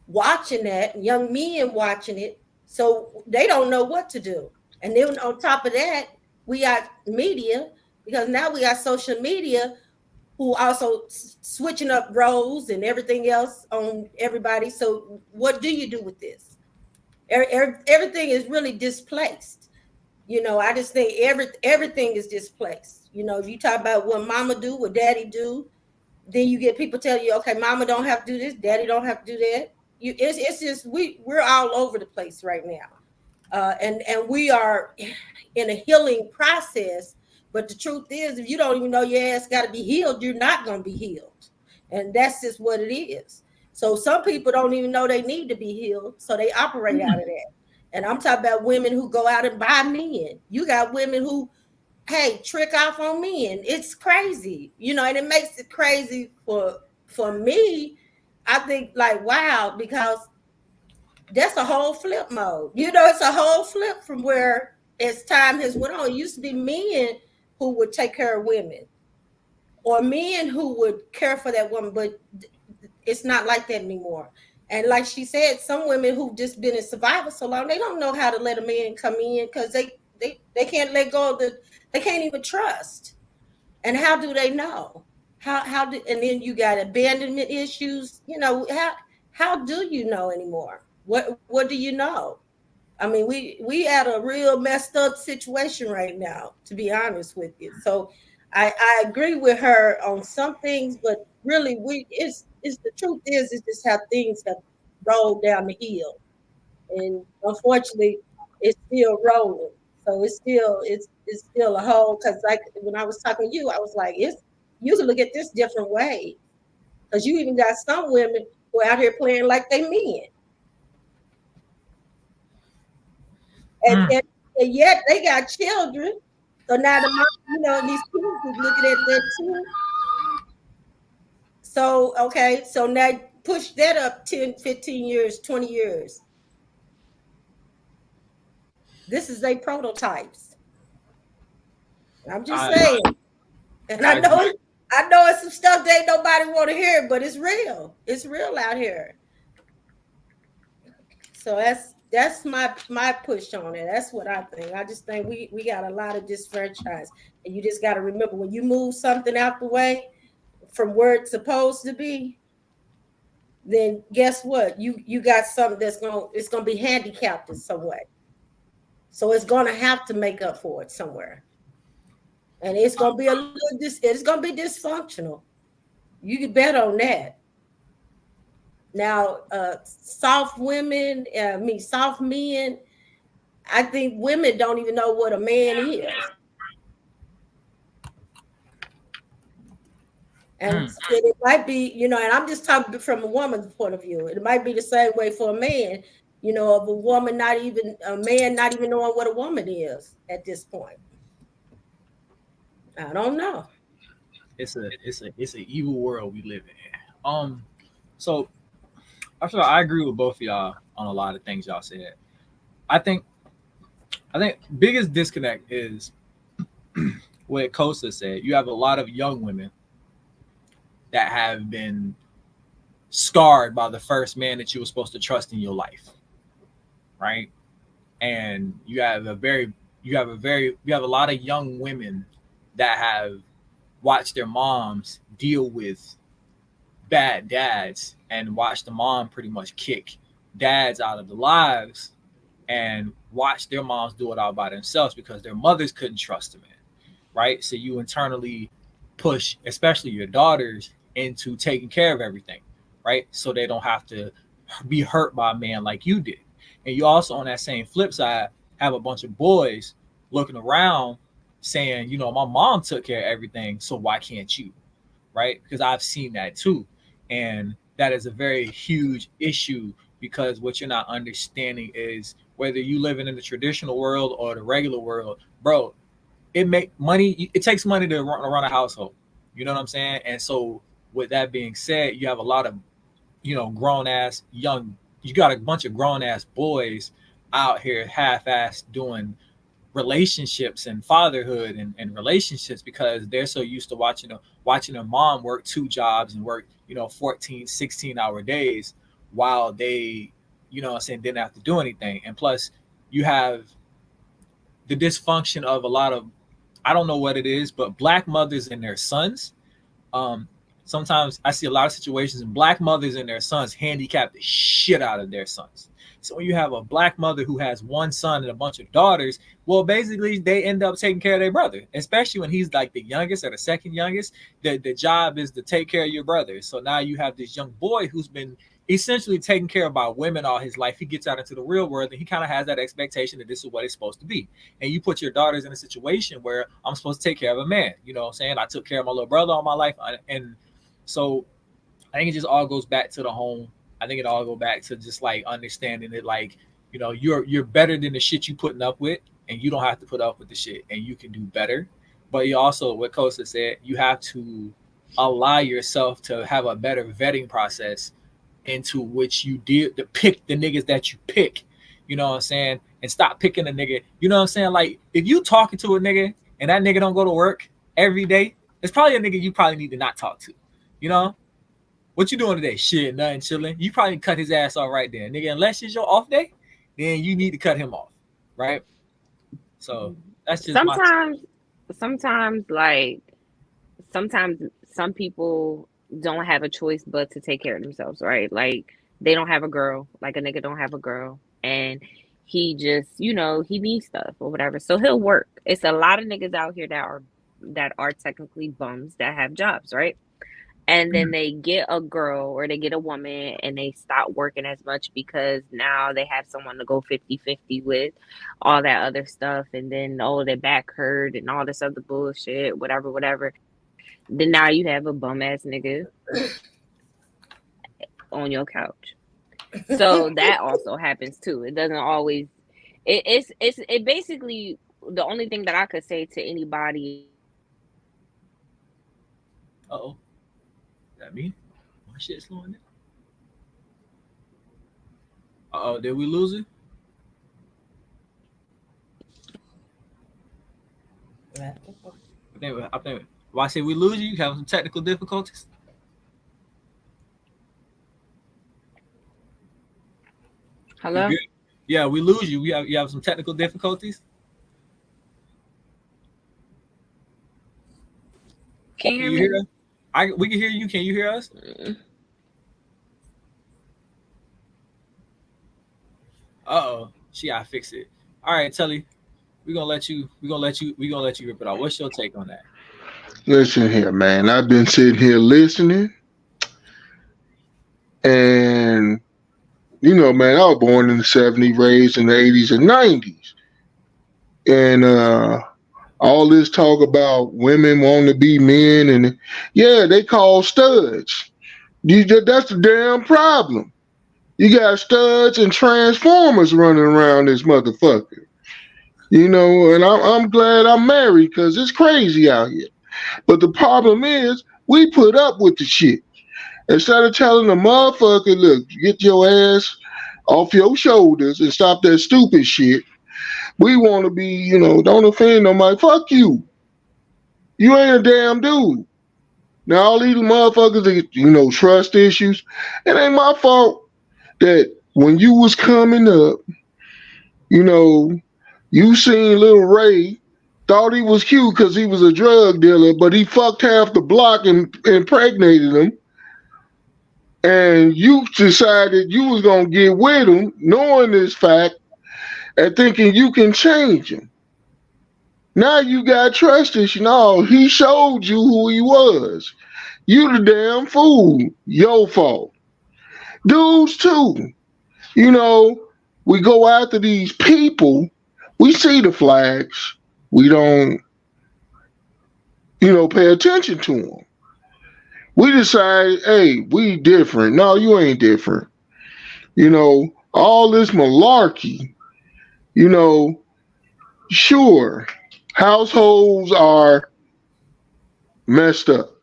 watching that, young men watching it, so they don't know what to do. And then on top of that, we got media, because now we got social media, who also switching up roles and everything else on everybody. So what do you do with this? Everything is really displaced. I just think everything is displaced. If you talk about what mama do, what daddy do, then you get people tell you, okay, mama don't have to do this, daddy don't have to do that. It's just we're all over the place right now, and we are in a healing process. But the truth is, if you don't even know your ass got to be healed, you're not going to be healed, and that's just what it is. So some people don't even know they need to be healed, so they operate out of that. And I'm talking about women who go out and buy men. You got women who, hey, trick off on men. It's crazy, and it makes it crazy for me. I think, like, wow, because that's a whole flip mode. You know, it's a whole flip from where as time has went on. It used to be men who would take care of women or men who would care for that woman, but it's not like that anymore. And like she said, some women who've just been in survival so long, they don't know how to let a man come in because they can't let go of they can't even trust. And how do they know? How do, and then you got abandonment issues. You know, how do you know anymore? What do you know? I mean, we at a real messed up situation right now, to be honest with you. So I agree with her on some things, but really it's the truth is it's just how things have rolled down the hill. And unfortunately it's still rolling. So it's still a whole because like when I was talking to you, I was like, it's you can look at this different way. Because you even got some women who are out here playing like they men. And, Mm. and, and yet they got children. So now the mom, you know, these kids is looking at that too. So okay, so now push that up 10, 15 years, 20 years. This is they prototypes. I'm just I saying. And I agree. I know it's some stuff that ain't nobody want to hear, but it's real. It's real out here. So that's my push on it. That's what I think. I just think we got a lot of disfranchise, and you just got to remember when you move something out the way from where it's supposed to be, then guess what? You got something it's gonna be handicapped in some way. So it's gonna have to make up for it somewhere, and it's gonna be it's gonna be dysfunctional. You can bet on that. Now, soft women, soft men. I think women don't even know what a man is. And Mm. it might be, you know, and I'm just talking from a woman's point of view. It might be the same way for a man, you know, of a man not even knowing what a woman is at this point. I don't know. It's a evil world we live in. So I feel like I agree with both of y'all on a lot of things y'all said. I think biggest disconnect is what Kosa said. You have a lot of young women that have been scarred by the first man that you were supposed to trust in your life, right? And you have a lot of young women that have watched their moms deal with bad dads and watched the mom pretty much kick dads out of the lives and watch their moms do it all by themselves because their mothers couldn't trust them in, right? So you internally push, especially your daughters, into taking care of everything, right? So they don't have to be hurt by a man like you did. And you also, on that same flip side, have a bunch of boys looking around saying, you know, my mom took care of everything, so why can't you? Right? Because I've seen that too. And that is a very huge issue because what you're not understanding is whether you living in the traditional world or the regular world, bro, it takes money to run a household. You know what I'm saying? And so with that being said, you have a lot of, you know, you got a bunch of grown ass boys out here half-ass doing relationships and fatherhood and relationships because they're so used to watching their mom work two jobs and work, you know, 14 16-hour days while they, you know what I'm saying, didn't have to do anything. And plus you have the dysfunction of a lot of, I don't know what it is, but black mothers and their sons. um Sometimes I see a lot of situations and black mothers and their sons handicap the shit out of their sons. So when you have a black mother who has one son and a bunch of daughters, well, basically they end up taking care of their brother, especially when he's like the youngest or the second youngest. The job is to take care of your brother. So now you have this young boy who's been essentially taken care of by women all his life. He gets out into the real world and he kind of has that expectation that this is what it's supposed to be. And you put your daughters in a situation where I'm supposed to take care of a man. You know what I'm saying? I took care of my little brother all my life. And so I think it just all goes back to the home. I think it all go back to just like understanding that, like, you know, you're better than the shit you putting up with, and you don't have to put up with the shit, and you can do better. But you also, what Kosa said, you have to allow yourself to have a better vetting process into which you did to pick the niggas that you pick. You know what I'm saying? And stop picking a nigga. You know what I'm saying? Like if you talking to a nigga and that nigga don't go to work every day, it's probably a nigga you probably need to not talk to. You know? What you doing today? Shit, nothing, chilling. You probably cut his ass off right there, nigga. Unless it's your off day, then you need to cut him off, right? So that's just sometimes like sometimes some people don't have a choice but to take care of themselves, right? Like they don't have a girl, like a nigga don't have a girl, and he just, he needs stuff or whatever. So he'll work. It's a lot of niggas out here that are technically bums that have jobs, right? And then they get a girl or they get a woman and they stop working as much because now they have someone to go 50-50 with, all that other stuff. And then, their back hurt and all this other bullshit, whatever. Then now you have a bum ass nigga on your couch. So that also happens too. It doesn't always, it basically, the only thing that I could say to anybody. Uh-oh. That me? My shit's slowing down. Uh-oh, did we lose it? I think why I say we lose you have some technical difficulties. Hello? Yeah, we lose you. You have some technical difficulties. Can you hear me? We can hear you. Can you hear us? Uh-oh. She gotta fix it. All right, Telly. We're gonna let you rip it off. What's your take on that? Listen here, man. I've been sitting here listening, and man, I was born in the 70s, raised in the 80s and 90s. And all this talk about women wanting to be men, and yeah, they call studs. That's the damn problem. You got studs and transformers running around this motherfucker. And I'm glad I'm married because it's crazy out here. But the problem is, we put up with the shit. Instead of telling the motherfucker, look, get your ass off your shoulders and stop that stupid shit, we want to be, don't offend nobody. Fuck you. You ain't a damn dude. Now, all these motherfuckers, trust issues. It ain't my fault that when you was coming up, you seen Lil Ray, thought he was cute because he was a drug dealer, but he fucked half the block and impregnated him. And you decided you was going to get with him, knowing this fact, and thinking you can change him. Now you got trust issues. No, he showed you who he was. You the damn fool. Your fault. Dudes too. We go after these people. We see the flags. We don't, pay attention to them. We decide, hey, we different. No, you ain't different. All this malarkey, sure, households are messed up.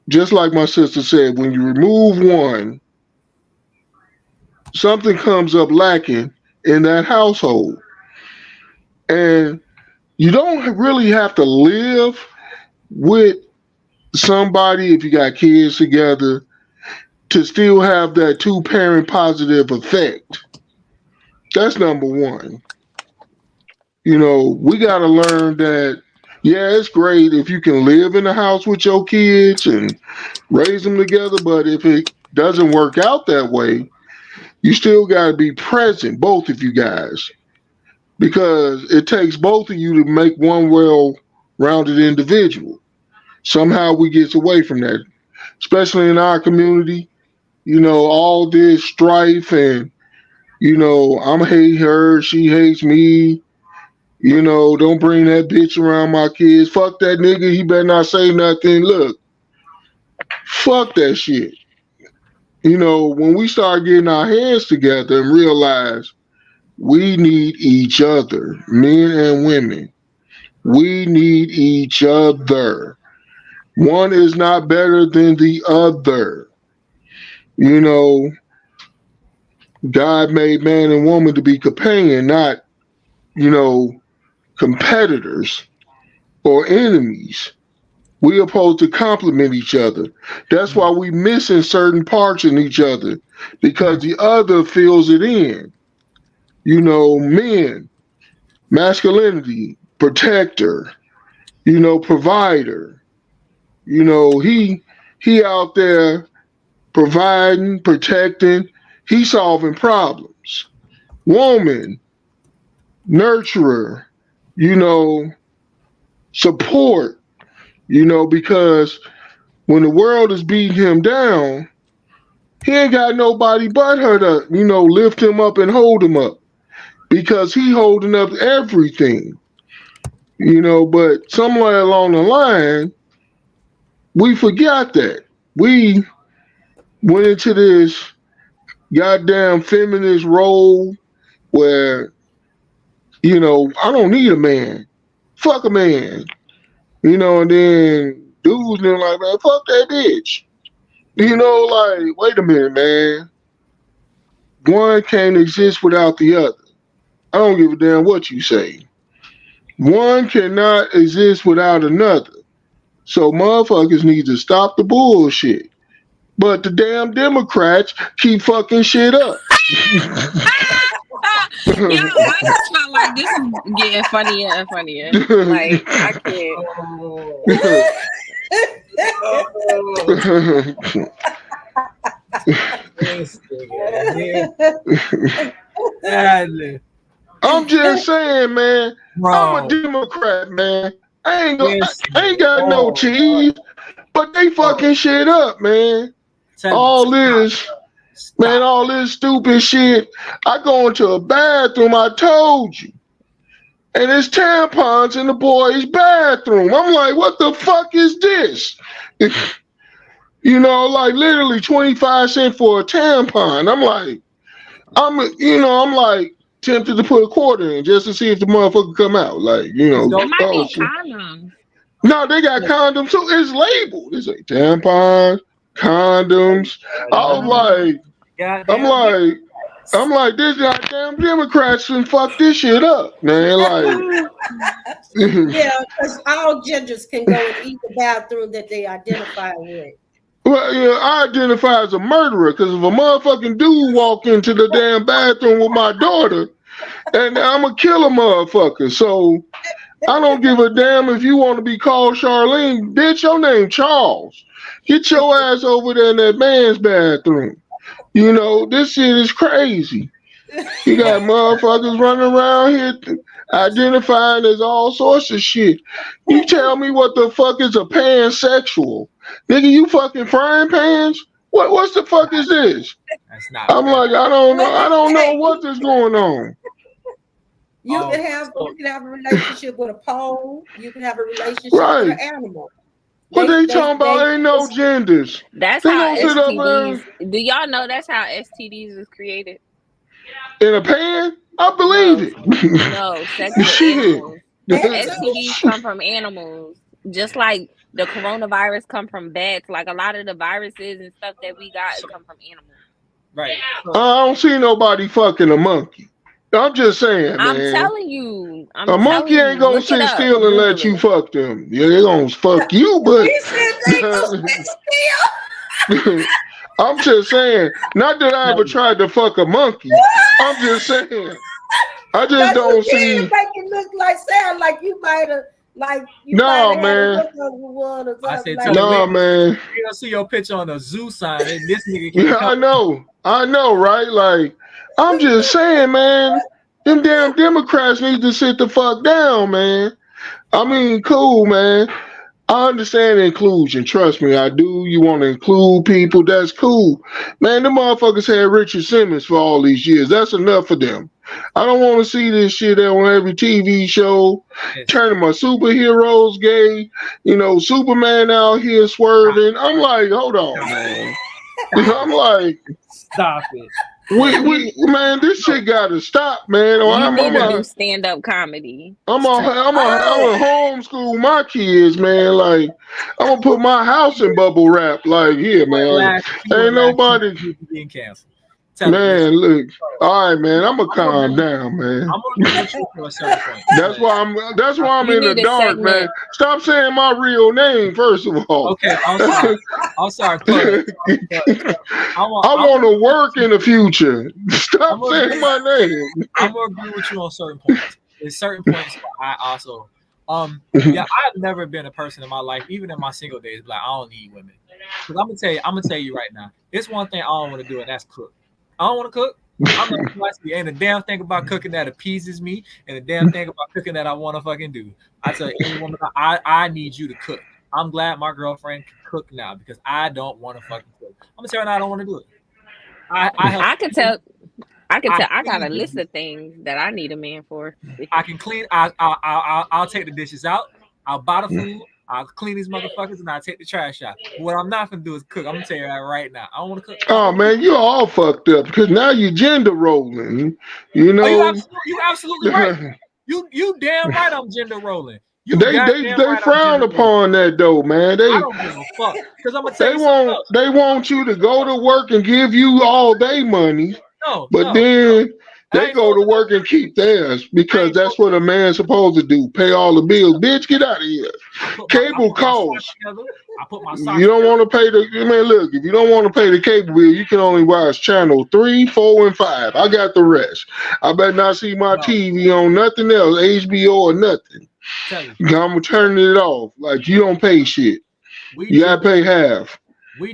Just like my sister said, when you remove one, something comes up lacking in that household. And you don't really have to live with somebody if you got kids together to still have that two-parent positive effect. That's number one. We got to learn that, yeah, it's great if you can live in the house with your kids and raise them together, but if it doesn't work out that way, you still got to be present, both of you guys, because it takes both of you to make one well-rounded individual. Somehow we get away from that, especially in our community. All this strife and, I'm hate her, she hates me. Don't bring that bitch around my kids. Fuck that nigga, he better not say nothing. Look, fuck that shit. When we start getting our heads together and realize we need each other, men and women. We need each other. One is not better than the other. God made man and woman to be companion, not, competitors or enemies. We are supposed to complement each other. That's why we missing certain parts in each other because the other fills it in. Men, masculinity, protector, provider. He out there providing, protecting, he solving problems. Woman, nurturer, you know, support, because when the world is beating him down, he ain't got nobody but her to, lift him up and hold him up because he holding up everything, but somewhere along the line, we forgot that. We went into this goddamn feminist role where, I don't need a man. Fuck a man. And then dudes then like, man, fuck that bitch. Wait a minute, man. One can't exist without the other. I don't give a damn what you say. One cannot exist without another. So motherfuckers need to stop the bullshit. But the damn Democrats keep fucking shit up. Yo, I just felt like this is getting funnier and funnier. Like, I can't. I'm just saying, man. I'm a Democrat, man. I ain't got no cheese, but they fucking shit up, man. All this stupid shit. I go into a bathroom, I told you. And there's tampons in the boys' bathroom. I'm like, what the fuck is this? Literally 25 cents for a tampon. I'm like tempted to put a quarter in just to see if the motherfucker come out. It might be condoms. No, they got condoms too. It's labeled. It's like tampons, condoms. I'm like, this goddamn Democrats can fuck this shit up, man. Yeah, because all genders can go in either bathroom that they identify with. Well, I identify as a murderer because if a motherfucking dude walk into the damn bathroom with my daughter, and I'm gonna kill a motherfucker. So I don't give a damn if you want to be called Charlene. Bitch, your name Charles. Get your ass over there in that man's bathroom. This shit is crazy. You got motherfuckers running around here identifying as all sorts of shit. You tell me what the fuck is a pansexual? Nigga, you fucking frying pans? What's the fuck is this? That's not. I'm like, I don't know what is going on. You can have a relationship with a pole. You can have a relationship with an animal. What they talking about? Ain't no genders. That's how STDs. Do y'all know that's how STDs is created? In a pan? I believe it. No, sex with animals. STDs come from animals. Just like the coronavirus come from bats. Like a lot of the viruses and stuff that we got come from animals. Right. I don't see nobody fucking a monkey. I'm just saying, man. I'm telling you. A monkey ain't gonna sit still and let you fuck them. Yeah, they gonna fuck you, but He said they gonna sit still. I'm just saying. Not that I ever tried to fuck a monkey. I'm just saying. I just don't see. Make it sound like you might have. Man. I said, man. You don't see your picture on a zoo sign, and this nigga can't I know, right? Like, I'm just saying, man. Them damn Democrats need to sit the fuck down, man. I mean, cool, man. I understand inclusion. Trust me, I do. You want to include people, that's cool. Man, the motherfuckers had Richard Simmons for all these years. That's enough for them. I don't want to see this shit on every TV show. Turning my superheroes gay. Superman out here swerving. I'm like, hold on, man. I'm like, stop it. Man, this shit gotta stop, man. I'm gonna do stand-up comedy. I'm gonna homeschool my kids, man. Like, I'm gonna put my house in bubble wrap. Like, here, man. Ain't nobody being canceled. Man, look. All right, man. I'm gonna calm down, man. I'm gonna agree with you to a certain point. That's why I'm You in the need a dark, man. segment. Stop saying my real name, first of all. Okay, I'm sorry. I'm sorry, Pud. I want to work in the future. Stop saying my name. I'm gonna agree with you on certain points. There's certain points where I also yeah, I've never been a person in my life, even in my single days, like I don't need women. Because I'm gonna tell you right now, it's one thing I don't want to do, and that's cook. I don't want to cook. I'm not spicy. Ain't a damn thing about cooking that appeases me, and a damn thing about cooking that I want to fucking do. I tell any woman, I need you to cook. I'm glad my girlfriend can cook now because I don't want to fucking cook. I'm gonna tell her now I don't want to do it. I can tell. I got a list of things that I need a man for. I can clean. I'll take the dishes out. I'll buy the food. I'll clean these motherfuckers and I'll take the trash out. But what I'm not gonna do is cook. I'm gonna tell you that right now. I don't want to cook. Oh man, you're all fucked up because now you're gender rolling. You know, you absolutely right. You damn right. I'm gender rolling. They frown upon that though, man. I don't give a fuck because I'm gonna tell you something else. They want you to go to work and give you all their money. Then they go to work and keep theirs because that's what a man's supposed to do. Pay all the bills. Bitch, get out of here. Cable costs. You don't want to pay the man. Look, if you don't want to pay the cable bill, you can only watch channel 3, 4, and 5. I got the rest. I better not see my TV on nothing else, HBO or nothing. I'm turning it off. Like you don't pay shit. You gotta pay half.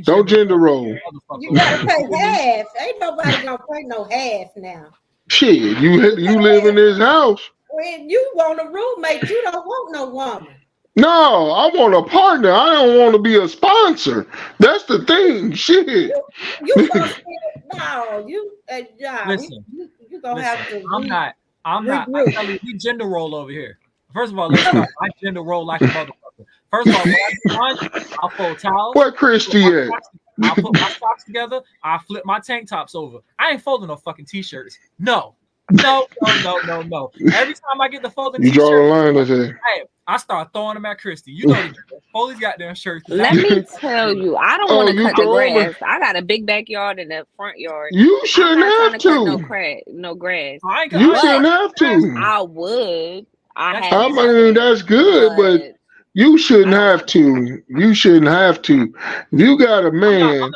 Don't gender roll. You gotta pay half. Ain't nobody gonna pay no half now. Shit, you live in this house. When you want a roommate, you don't want no woman. No, I want a partner. I don't want to be a sponsor. That's the thing. Shit. You gonna no, you listen. You gonna have to. I'm not. I'm telling you, we gender roll over here. First of all, let's start. I gender roll like a motherfucker. First of all, when I do laundry, I'll fold towels. Where Christy at? I'll put my socks together. I'll flip my tank tops over. I ain't folding no fucking t-shirts. No. Every time I get the folding you t-shirt, draw the line of it. I start throwing them at Christy. You know, fold these goddamn shirts. Let me tell you, I don't want to cut the grass. I got a big backyard and a front yard. You shouldn't have to. No grass. You shouldn't have to. I would. I mean, that's good, but you shouldn't have to. You shouldn't have to. If you got a man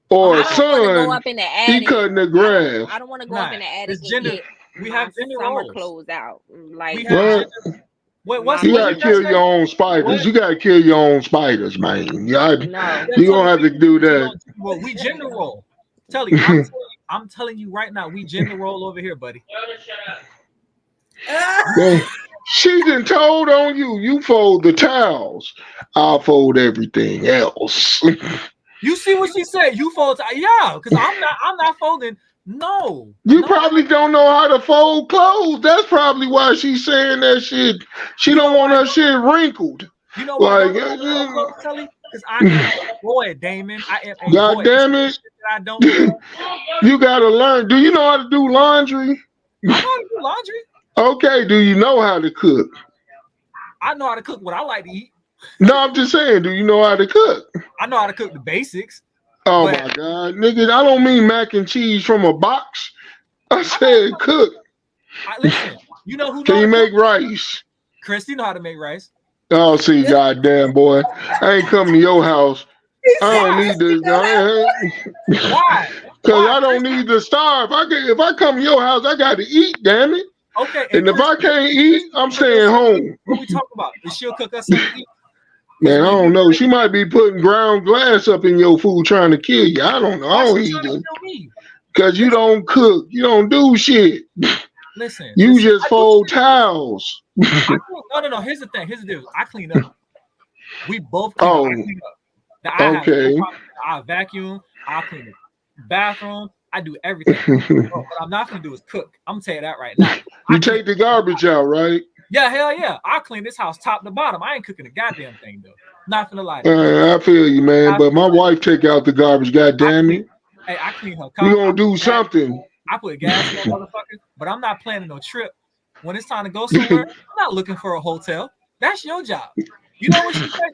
or a son, he cutting the grass. I don't want to go up in the attic and get we have gender summer roles. clothes out. Like you gotta kill your own spiders. You gotta kill your own spiders, man. You gonna have to do that. Well, we gender roll. I'm telling you right now, we gender roll over here, buddy. She done told on you. You fold the towels. I'll fold everything else. You see what she said? You fold, yeah, because I'm not folding. No, you probably don't know how to fold clothes. That's probably why she's saying that shit. She don't want her shit wrinkled. You know what? Because I am a boy, Damon. I am a God boy. Damn it! I don't know. You gotta learn. Do you know how to do laundry? I know how to do laundry. Okay. Do you know how to cook? I know how to cook what I like to eat. No, I'm just saying. Do you know how to cook? I know how to cook the basics. Oh my God, nigga! I don't mean mac and cheese from a box. I said cook. Listen, you know who? Can you make rice? Chris, you know how to make rice. Oh, see, goddamn boy, I ain't coming to your house. I don't need this. Why? Because I don't need to starve. If I come to your house, I got to eat. Damn it. Okay. And if I can't eat, I'm staying home. What we talking about? Is she'll cook us something to eat? Man, I don't know. She might be putting ground glass up in your food trying to kill you. I don't know. I don't eat it. Because you don't cook. You don't do shit. Listen. You just fold towels. No. Here's the thing. Here's the deal. I clean up. We both clean up. I clean up. Okay. I vacuum. I clean the bathroom. I do everything. What I'm not going to do is cook. I'm going to tell you that right now. You take the garbage out, right? Yeah, hell yeah. I'll clean this house top to bottom. I ain't cooking a goddamn thing, though. Not gonna lie to you. I feel you, man. But my wife take out the garbage, goddamn it. Hey, I clean her car. You gonna do something. I put gas in that motherfucker, but I'm not planning no trip. When it's time to go somewhere, I'm not looking for a hotel. That's your job. You know what she said?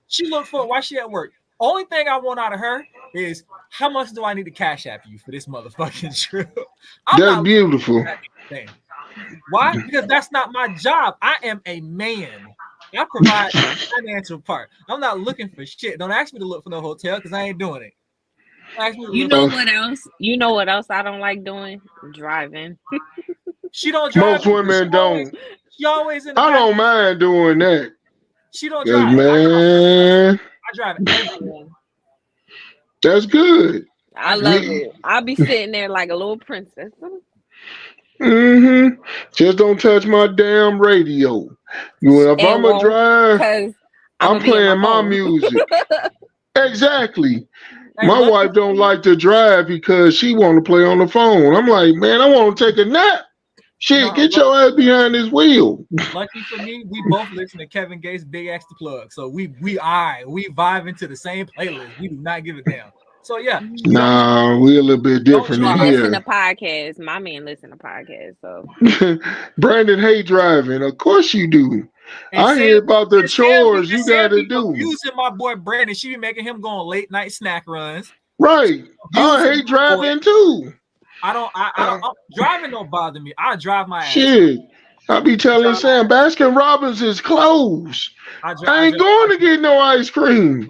She looked for, while she at work, Only thing I want out of her is how much do I need to cash app you for this motherfucking trip? I'm That's not beautiful. thing. Why? Because that's not my job. I am a man. I provide the financial part. I'm not looking for shit. Don't ask me to look for no hotel because I ain't doing it. You know what else? You know what else I don't like doing? Driving. She don't drive. Most women don't. She always in the I don't mind doing that. She don't 'Cause, drive. man, I drive everywhere. that's good. I love it. I'll be sitting there like a little princess. Mm-hmm. Just don't touch my damn radio. If It I'm a won't, drive, because I'm be in my playing my home. music. Exactly. Hey, My wife don't like to drive because she want to play on the phone. I'm like, man, I want to take a nap. Shit, get your ass behind this wheel. Lucky for me, we both listen to Kevin Gates' Big X the Plug. So we vibe into the same playlist. We do not give a damn. So yeah. Nah, we a little bit different in Listen to here. podcasts. My man listen to podcasts. So Brandon hate driving. Of course you do. And I hear about the chores you got to do. Abusing my boy Brandon. She be making him go on late night snack runs. Right. I hate driving too. I'm driving don't bother me. I drive my ass. Shit. I be telling Sam Baskin Robbins is closed. I ain't going to get no ice cream.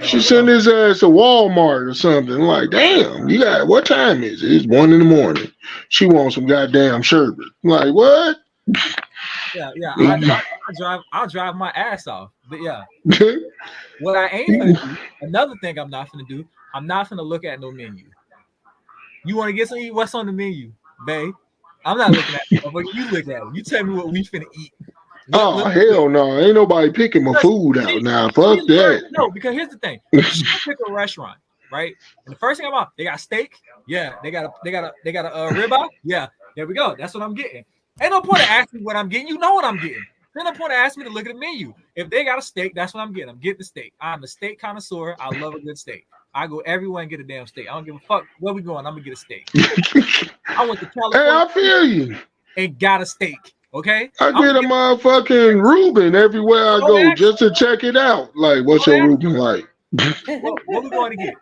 She send his ass to Walmart or something. Like, damn, you got what time is it? It's 1 a.m. She wants some goddamn sherbet. Like, what? Yeah. I'll drive my ass off. But yeah. What I ain't gonna do, another thing I'm not gonna do, I'm not gonna look at no menu. You want to get something? What's on the menu, babe? I'm not looking at it. But you look at it. You tell me what we finna eat. Hell no. Ain't nobody picking my food out now. Fuck that. No, because here's the thing. She pick a restaurant, right? And the first thing I'm on, they got steak. Yeah. They got a ribeye. Yeah. There we go. That's what I'm getting. Ain't no point to ask me what I'm getting. You know what I'm getting. Ain't no point to ask me to look at the menu. If they got a steak, that's what I'm getting. I'm getting the steak. I'm a steak connoisseur. I love a good steak. I go everywhere and get a damn steak. I don't give a fuck where we going. I'm gonna get a steak. I went to California. Hey, I feel you. And got a steak. Okay. I get a motherfucking Reuben everywhere I go just to check it out. Like, what's your Reuben like? What we going to get?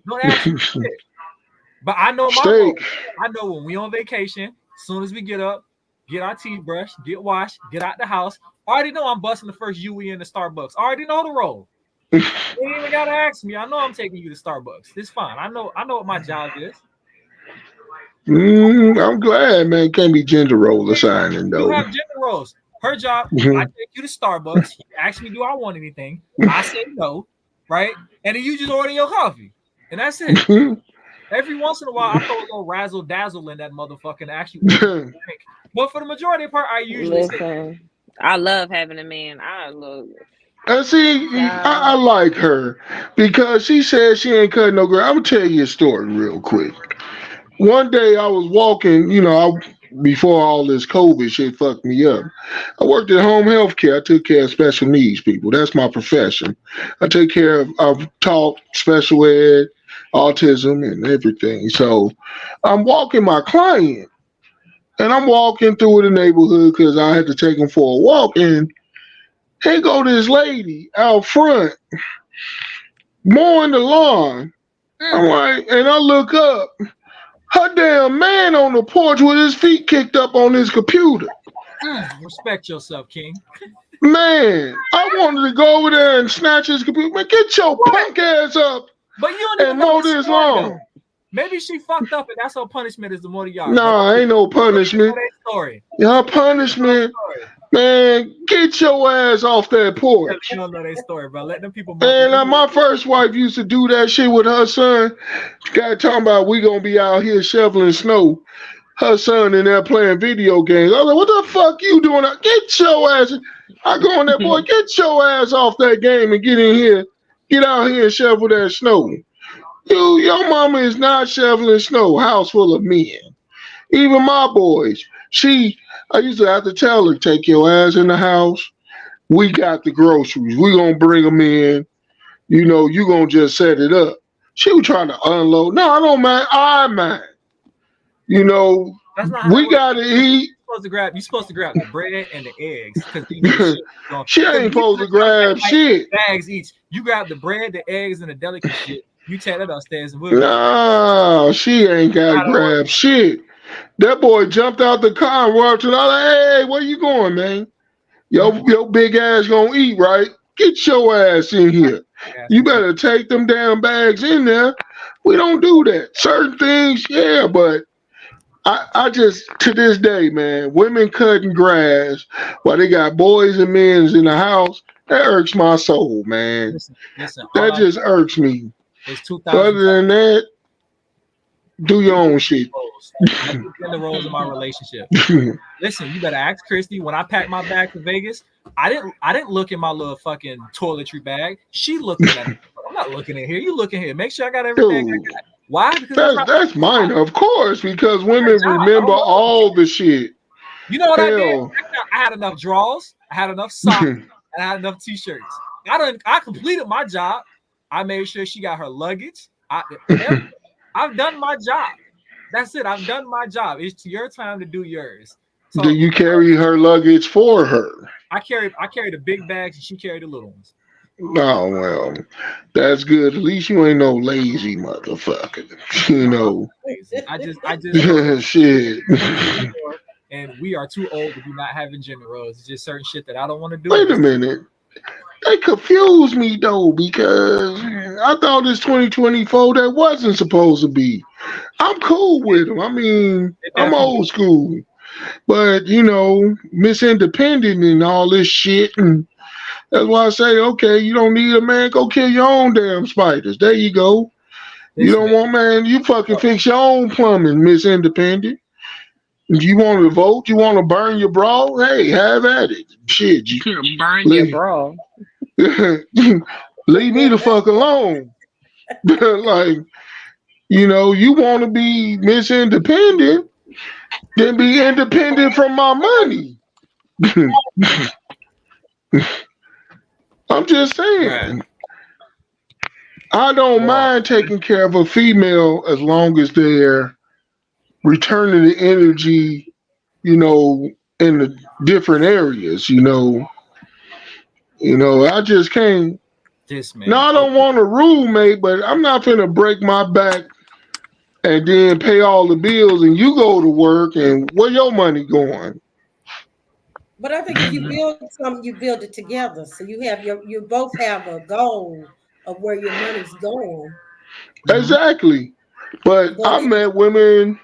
Don't ask me shit. But I know my steak. I know when we on vacation, as soon as we get up, get our teeth brushed, get washed, get out the house. I already know I'm busting the first UE in the Starbucks. I already know the role. You ain't even gotta ask me. I know I'm taking you to Starbucks. It's fine. I know what my job is. I'm glad, man. Can't be gender role assigning though. You have gender roles. Her job, I take you to Starbucks. You ask me, do I want anything? I say no, right? And then you just order your coffee. And that's it. Every once in a while, I throw a little razzle dazzle in that motherfucker and actually drink. But for the majority of the part, I usually say. I love having a man. I love it. And see, I like her because she said she ain't cutting no grass. I'm gonna tell you a story real quick. One day I was walking, before all this COVID shit fucked me up. I worked at home health care. I took care of special needs people. That's my profession. I take care of, I've taught special ed, autism, and everything. So I'm walking my client, and I'm walking through the neighborhood because I had to take him for a walk, and here go this lady out front mowing the lawn. I'm like, and I look up, her damn man on the porch with his feet kicked up on his computer. Respect yourself, King. Man, I wanted to go over there and snatch his computer. Man, get your punk ass up but you don't even and mow this lawn. Maybe she fucked up and that's her punishment is the motor yard. Nah, ain't no punishment. Her punishment. Man, get your ass off that porch. You don't know their story, bro. Let them people. And my first wife used to do that shit with her son. Guy talking about we gonna be out here shoveling snow. Her son in there playing video games. I was like, what the fuck you doing? Get your ass. I go in there, boy, get your ass off that game and get in here. Get out here and shovel that snow. Your mama is not shoveling snow. House full of men. Even my boys. I used to have to tell her, take your ass in the house. We got the groceries. We gonna bring them in. You gonna just set it up. She was trying to unload. No, I don't mind. I mind. We got to eat. supposed to grab the bread and the eggs because shit going. She ain't supposed to grab like shit. bags each. You grab the bread, the eggs, and the delicate shit. You take that upstairs and we'll No, she ain't got to grab shit. That boy jumped out the car and walked to the other. Hey, where you going, man? Your big ass gonna eat, right? Get your ass in here. You better take them damn bags in there. We don't do that. Certain things, yeah, but I just, to this day, man, women cutting grass while they got boys and men in the house, that irks my soul, man. Listen, that just irks me. It's But other than that, do your own shit. The roles in my relationship. Listen, you better ask Christy. When I packed my bag for Vegas, I didn't look in my little fucking toiletry bag. She looking at it. I'm not looking in here. You looking here. Make sure I got everything I got. Why? Because that's mine, of course, because women remember all the shit. You know what I did? I had enough drawers, I had enough socks, and I had enough t-shirts. I completed my job. I made sure she got her luggage. I've done my job. That's it. I've done my job. It's your time to do yours. So, do you carry her luggage for her? I carry the big bags and she carried the little ones. Oh, well, that's good. At least you ain't no lazy motherfucker. You know. I just shit. And we are too old to be not having gender roles. It's just certain shit that I don't want to do. Wait a minute. They confused me though, because I thought this 2024 that wasn't supposed to be. I'm cool with them. I mean, I'm old school. But, you know, Miss Independent and all this shit, and that's why I say, okay, you don't need a man, go kill your own damn spiders. There you go. You don't want, man, you fucking fix your own plumbing, Miss Independent. You want to vote? You want to burn your bra? Hey, have at it. Shit. Burn your bra. Leave me the fuck alone. Like, you know, you want to be Miss Independent, then be independent from my money. I'm just saying. I don't mind taking care of a female as long as they're returning the energy, you know, in the different areas, you know. You know, I just can't. No, I don't want a roommate, but I'm not finna break my back and then pay all the bills and you go to work and where your money going? But I think if you build something, you build it together. So you both have a goal of where your money's going. Exactly. But I met women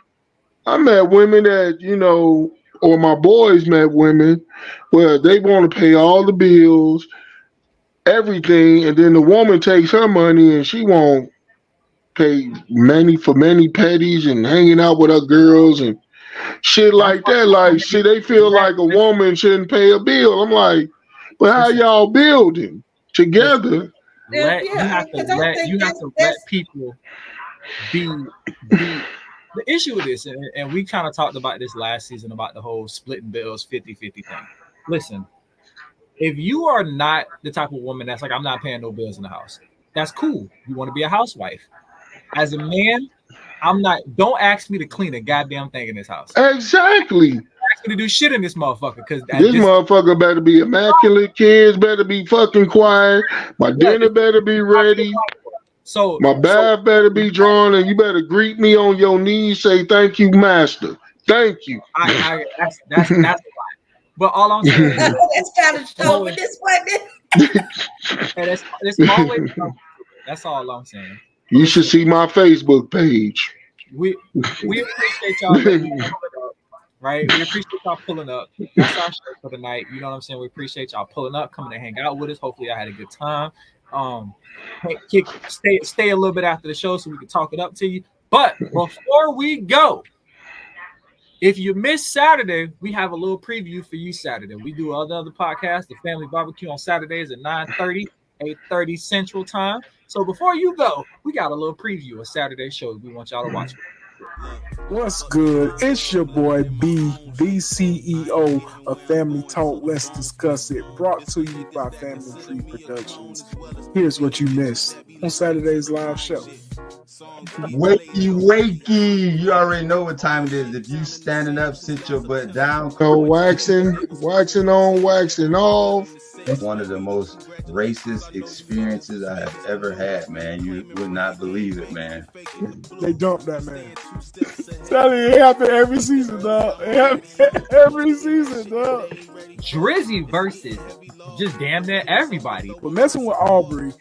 that, you know, or my boys met women where they want to pay all the bills, everything, and then the woman takes her money and she won't pay many petties and hanging out with her girls and shit like that. Like, see, they feel like a woman shouldn't pay a bill. I'm like, but how y'all building together? You have to let people be. The issue with this, and we kind of talked about this last season about the whole splitting bills 50-50 thing. Listen, if you are not the type of woman that's like, I'm not paying no bills in the house, that's cool. You want to be a housewife. As a man, don't ask me to clean a goddamn thing in this house. Exactly. Ask me to do shit in this motherfucker, because this motherfucker better be immaculate. Kids better be fucking quiet. My dinner better be ready. So my bath better be drawn, and you better greet me on your knees. Say thank you, master. Thank you. That's a lot. But all I'm saying is that's kind of show with this one. And it's always that's all I'm saying. You should see my Facebook page. We appreciate y'all pulling up, right? We appreciate y'all pulling up. That's our show for the night. You know what I'm saying? We appreciate y'all pulling up, coming to hang out with us. Hopefully, I had a good time. Stay a little bit after the show so we can talk it up to you. But before we go, if you missed Saturday, we have a little preview for you Saturday. We do other podcasts, the Family Barbecue on Saturdays at 9:30, 8:30 Central Time. So before you go, we got a little preview of Saturday's show we want y'all to watch. What's good? It's your boy B, the CEO of Family Talk. Let's discuss it. Brought to you by Family Tree Productions. Here's what you missed on Saturday's live show. Wakey, wakey. You already know what time it is. If you standing up, sit your butt down. No waxing on, waxing off. One of the most racist experiences I have ever had, man. You would not believe it, man. They dumped that man. Tell you, it happened every season, dog. It happened every season, dog. Drizzy versus just damn near everybody. But messing with Aubrey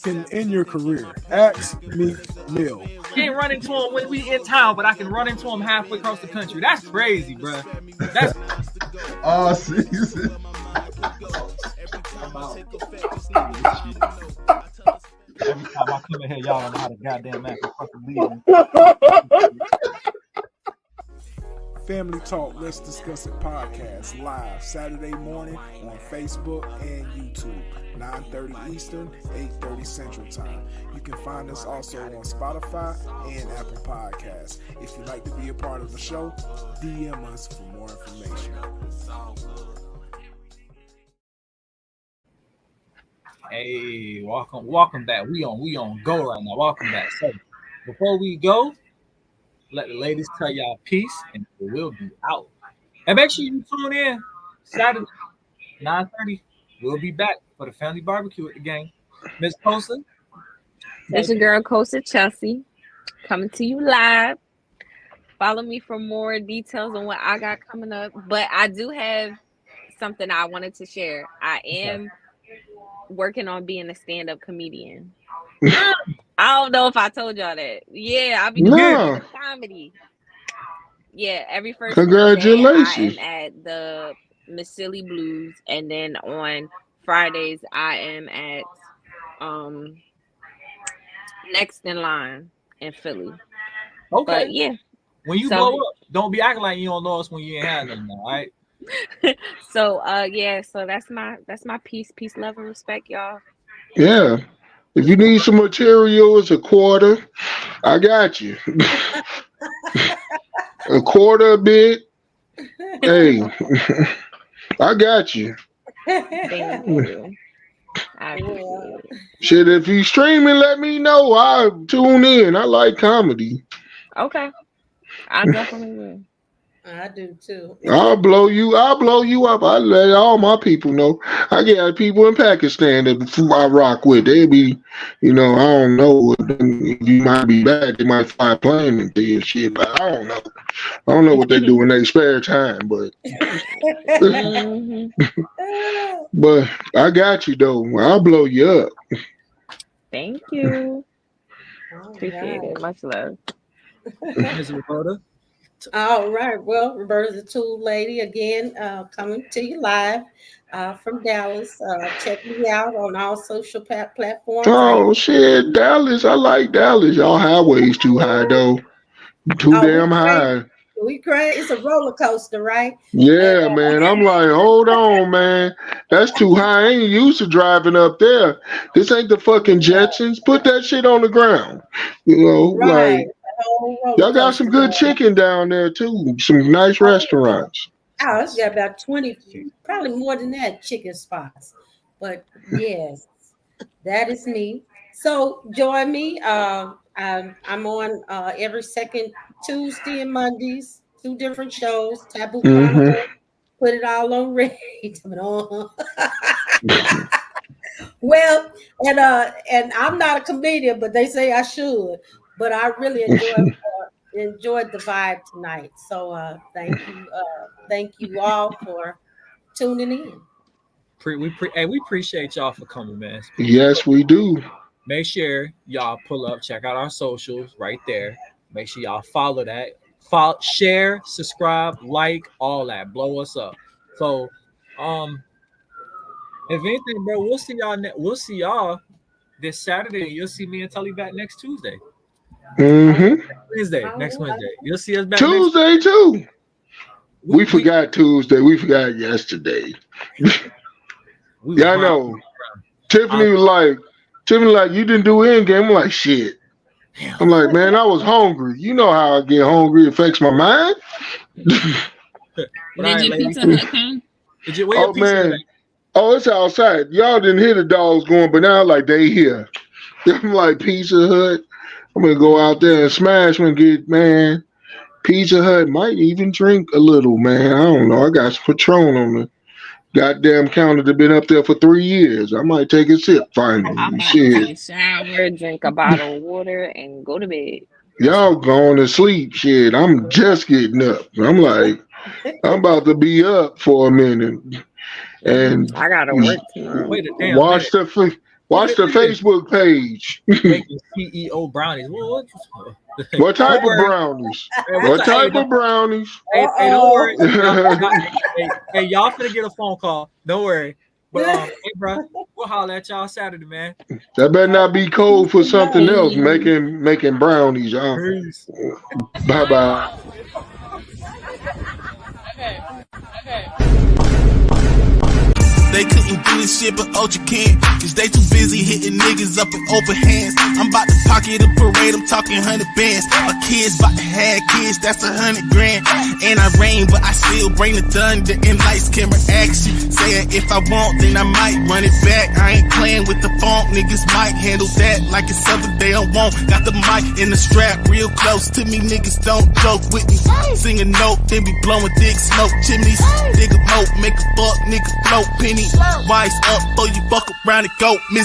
can end your career. Axe, Meek Mill. Can't run into him when we in town, but I can run into him halfway across the country. That's crazy, bro. That's all season. Every time I come in here, y'all don't know how to goddamn act. Fucking leaving. Family Talk, Let's Discuss It podcast live Saturday morning on Facebook and YouTube, 9:30 Eastern, 8:30 Central Time. You can find us also on Spotify and Apple Podcasts. If you'd like to be a part of the show, DM us for more information. Hey, welcome back. We on go right now. Welcome back. So before we go, let the ladies tell y'all peace, and we will be out. And make sure you tune in Saturday, 9:30. We'll be back for the family barbecue at the game. Miss Costa. It's your girl Costa Chelsea coming to you live. Follow me for more details on what I got coming up. But I do have something I wanted to share. I am working on being a stand-up comedian. I don't know if I told y'all that. Yeah, I'll be doing comedy. Yeah, every first Congratulations. Wednesday, I am at the Miss Silly Blues, and then on Fridays I am at Next in Line in Philly. Okay. But yeah. When you blow up, don't be acting like you don't know us when you ain't had nothing, all right? So so that's my peace, love, and respect, y'all. Yeah. If you need some material, it's a quarter. I got you. A quarter a bit. Hey, I got you. Thank you. I appreciate it. Shit, if you streaming, let me know. I'll tune in. I like comedy. Okay. I definitely will. I do too. I'll blow you up. I let all my people know. I got people in Pakistan that I rock with. They be, I don't know. You might be back. They might fly a plane and do shit, but I don't know. I don't know what they do in their spare time, but but I got you though. I'll blow you up. Thank you. Appreciate it. Much love. Ms. Roberta. All right. Well, Roberta the Tool Lady again, coming to you live from Dallas. Check me out on all social platforms. Oh shit, Dallas! I like Dallas. Y'all highways too high though. Too damn high. We crazy. It's a roller coaster, right? Yeah, man. I'm like, hold on, man. That's too high. I ain't used to driving up there. This ain't the fucking Jetsons. Put that shit on the ground. Like y'all got some good chicken down there too. Some nice restaurants. Oh, it's got about 20, probably more than that, chicken spots. But yes, that is me. So join me. I'm on every second Tuesday and Mondays, 2 different shows. Taboo Chronicle, put it all on red. Well, and I'm not a comedian, but they say I should. But I really enjoyed the vibe tonight. So thank you all for tuning in. We appreciate y'all for coming, man. Yes, we do. Make sure y'all pull up, check out our socials right there. Make sure y'all follow that. Share, subscribe, like, all that. Blow us up. So, if anything, bro, we'll see y'all. We'll see y'all this Saturday, and you'll see me and Tully back next Tuesday. Next Wednesday. You'll see us back Tuesday too. We forgot Tuesday. We forgot yesterday. Yeah, I know. Tiffany was like, you didn't do end game. I'm like, shit. I'm like, man, I was hungry. You know how I get hungry affects my mind. Did your Pizza Hut come? Oh man. Oh, it's outside. Y'all didn't hear the dogs going, but now like they here. I'm like Pizza Hut. I'm gonna go out there and smash and get, man. Pizza Hut might even drink a little, man. I don't know. I got some Patron on the goddamn counter that been up there for 3 years. I might take a sip finally. I'm about to take a shower, drink a bottle of water, and go to bed. Y'all going to sleep. Shit, I'm just getting up. I'm like, I'm about to be up for a minute. And I gotta work tomorrow. Wait a damn watch minute. the Facebook page. Making CEO brownies. What type of brownies? What type of brownies? Hey, don't worry. Hey, y'all finna get a phone call. Don't worry. But hey, bro, we'll holler at y'all Saturday, man. That better not be cold for something else. Making brownies, y'all. Bye bye. Okay. They couldn't do this shit, but Ultra can. Cause they too busy hitting niggas up with open hands. I'm about to pocket a parade, I'm talking 100 bands. My kids about to have kids, that's 100 grand. And I rain, but I still bring the thunder and lights, camera action. Saying if I want, then I might run it back. I ain't playing with the funk, niggas might handle that like it's something they don't want. Got the mic in the strap real close to me, niggas don't joke with me. Sing a note, then be blowing thick smoke chimneys. Dig a moat, make a fuck nigga float penny. Wise up, or you fuck around and go missing.